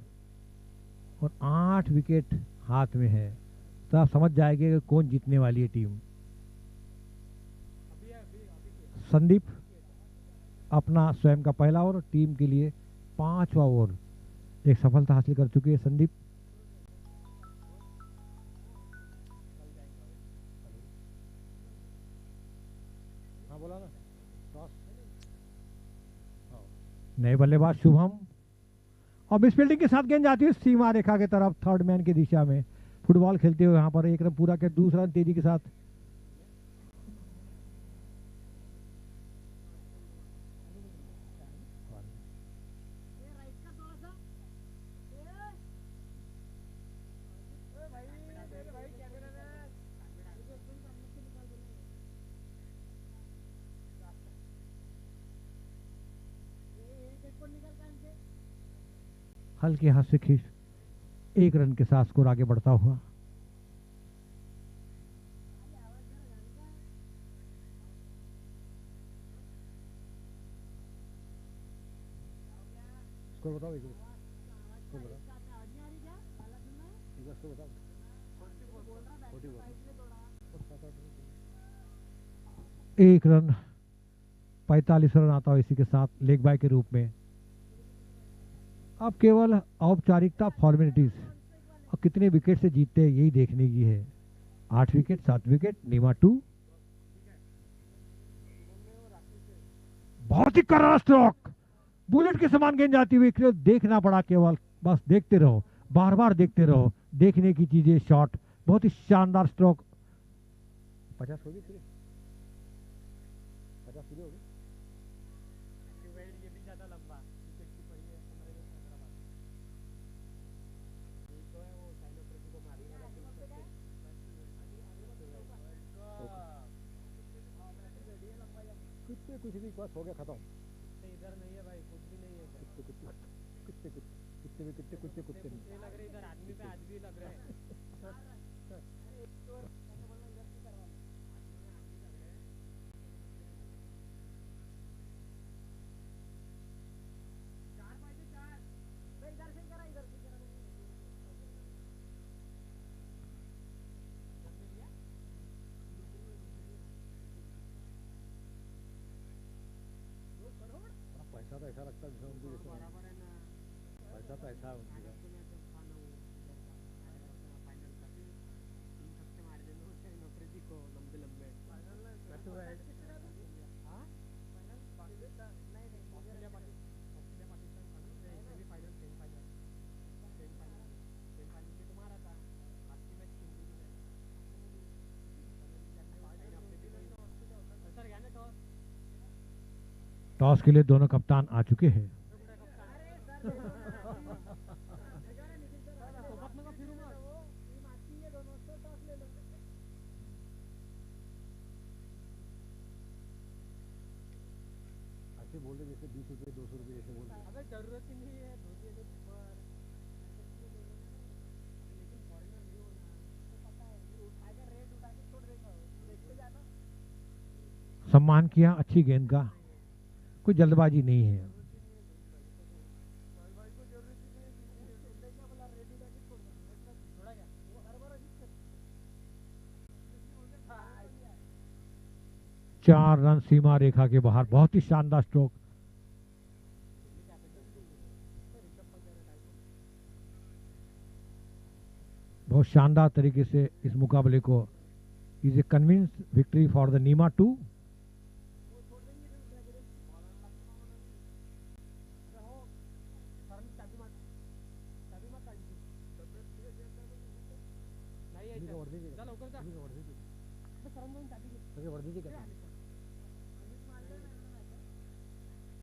और 8 विकेट हाथ में है, तो आप समझ जाएंगे कि कौन जीतने वाली है टीम। संदीप अपना स्वयं का पहला ओवर, टीम के लिए 5वां ओवर एक सफलता हासिल कर चुके हैं संदीप। हाँ बोला ना, नए बल्लेबाज शुभम, और मिस फील्डिंग के साथ गेंद जाती है सीमा रेखा की तरफ, थर्ड मैन की दिशा में। फुटबॉल खेलते हुए यहाँ पर एक रन पूरा के दूसरा रन तेजी के साथ। हल्के हाथ से खींच 1 रन के साथ स्कोर आगे बढ़ता हुआ। स्कोर बताओ, एक स्कोर बताओ, एक स्कोर बताओ। 1 रन 45 रन आता हो इसी के साथ लेग बाय के रूप में। अब केवल औपचारिकता फॉर्मेलिटीज और कितने विकेट से जीतते हैं यही देखने की है। 8 विकेट 7 विकेट नीमा 2। बहुत ही करारा स्ट्रोक, बुलेट के समान गेंद जाती हुई, देखना पड़ा केवल, बस देखते रहो, बार बार देखते रहो, देखने की चीजें। शॉट बहुत ही शानदार स्ट्रोक। 50 होगी, 50 पूरी होगी। कुछ भी बस हो गया, खत्म। इधर नहीं है भाई, कुछ भी नहीं है। कुत्ते कुत्ते कुत्ते कुत्ते भी कुत्ते कुत्ते कुत्ते नहीं लग रहे, इधर आदमी पे आदमी लग रहा है। पैसा तो ऐसा लगता है पैसा तो ऐसा टॉस के लिए दोनों कप्तान आ चुके हैं। ऐसे बोल रहे जैसे 20 रुपए 200 रुपए जैसे बोल रहे। अगर जरूरत ही नहीं है सम्मान किया अच्छी गेंद का, कोई जल्दबाजी नहीं है। चार रन सीमा रेखा के बाहर, बहुत ही शानदार स्ट्रोक। बहुत शानदार तरीके से इस मुकाबले को, is a convince victory for the नीमा 2। वर्दी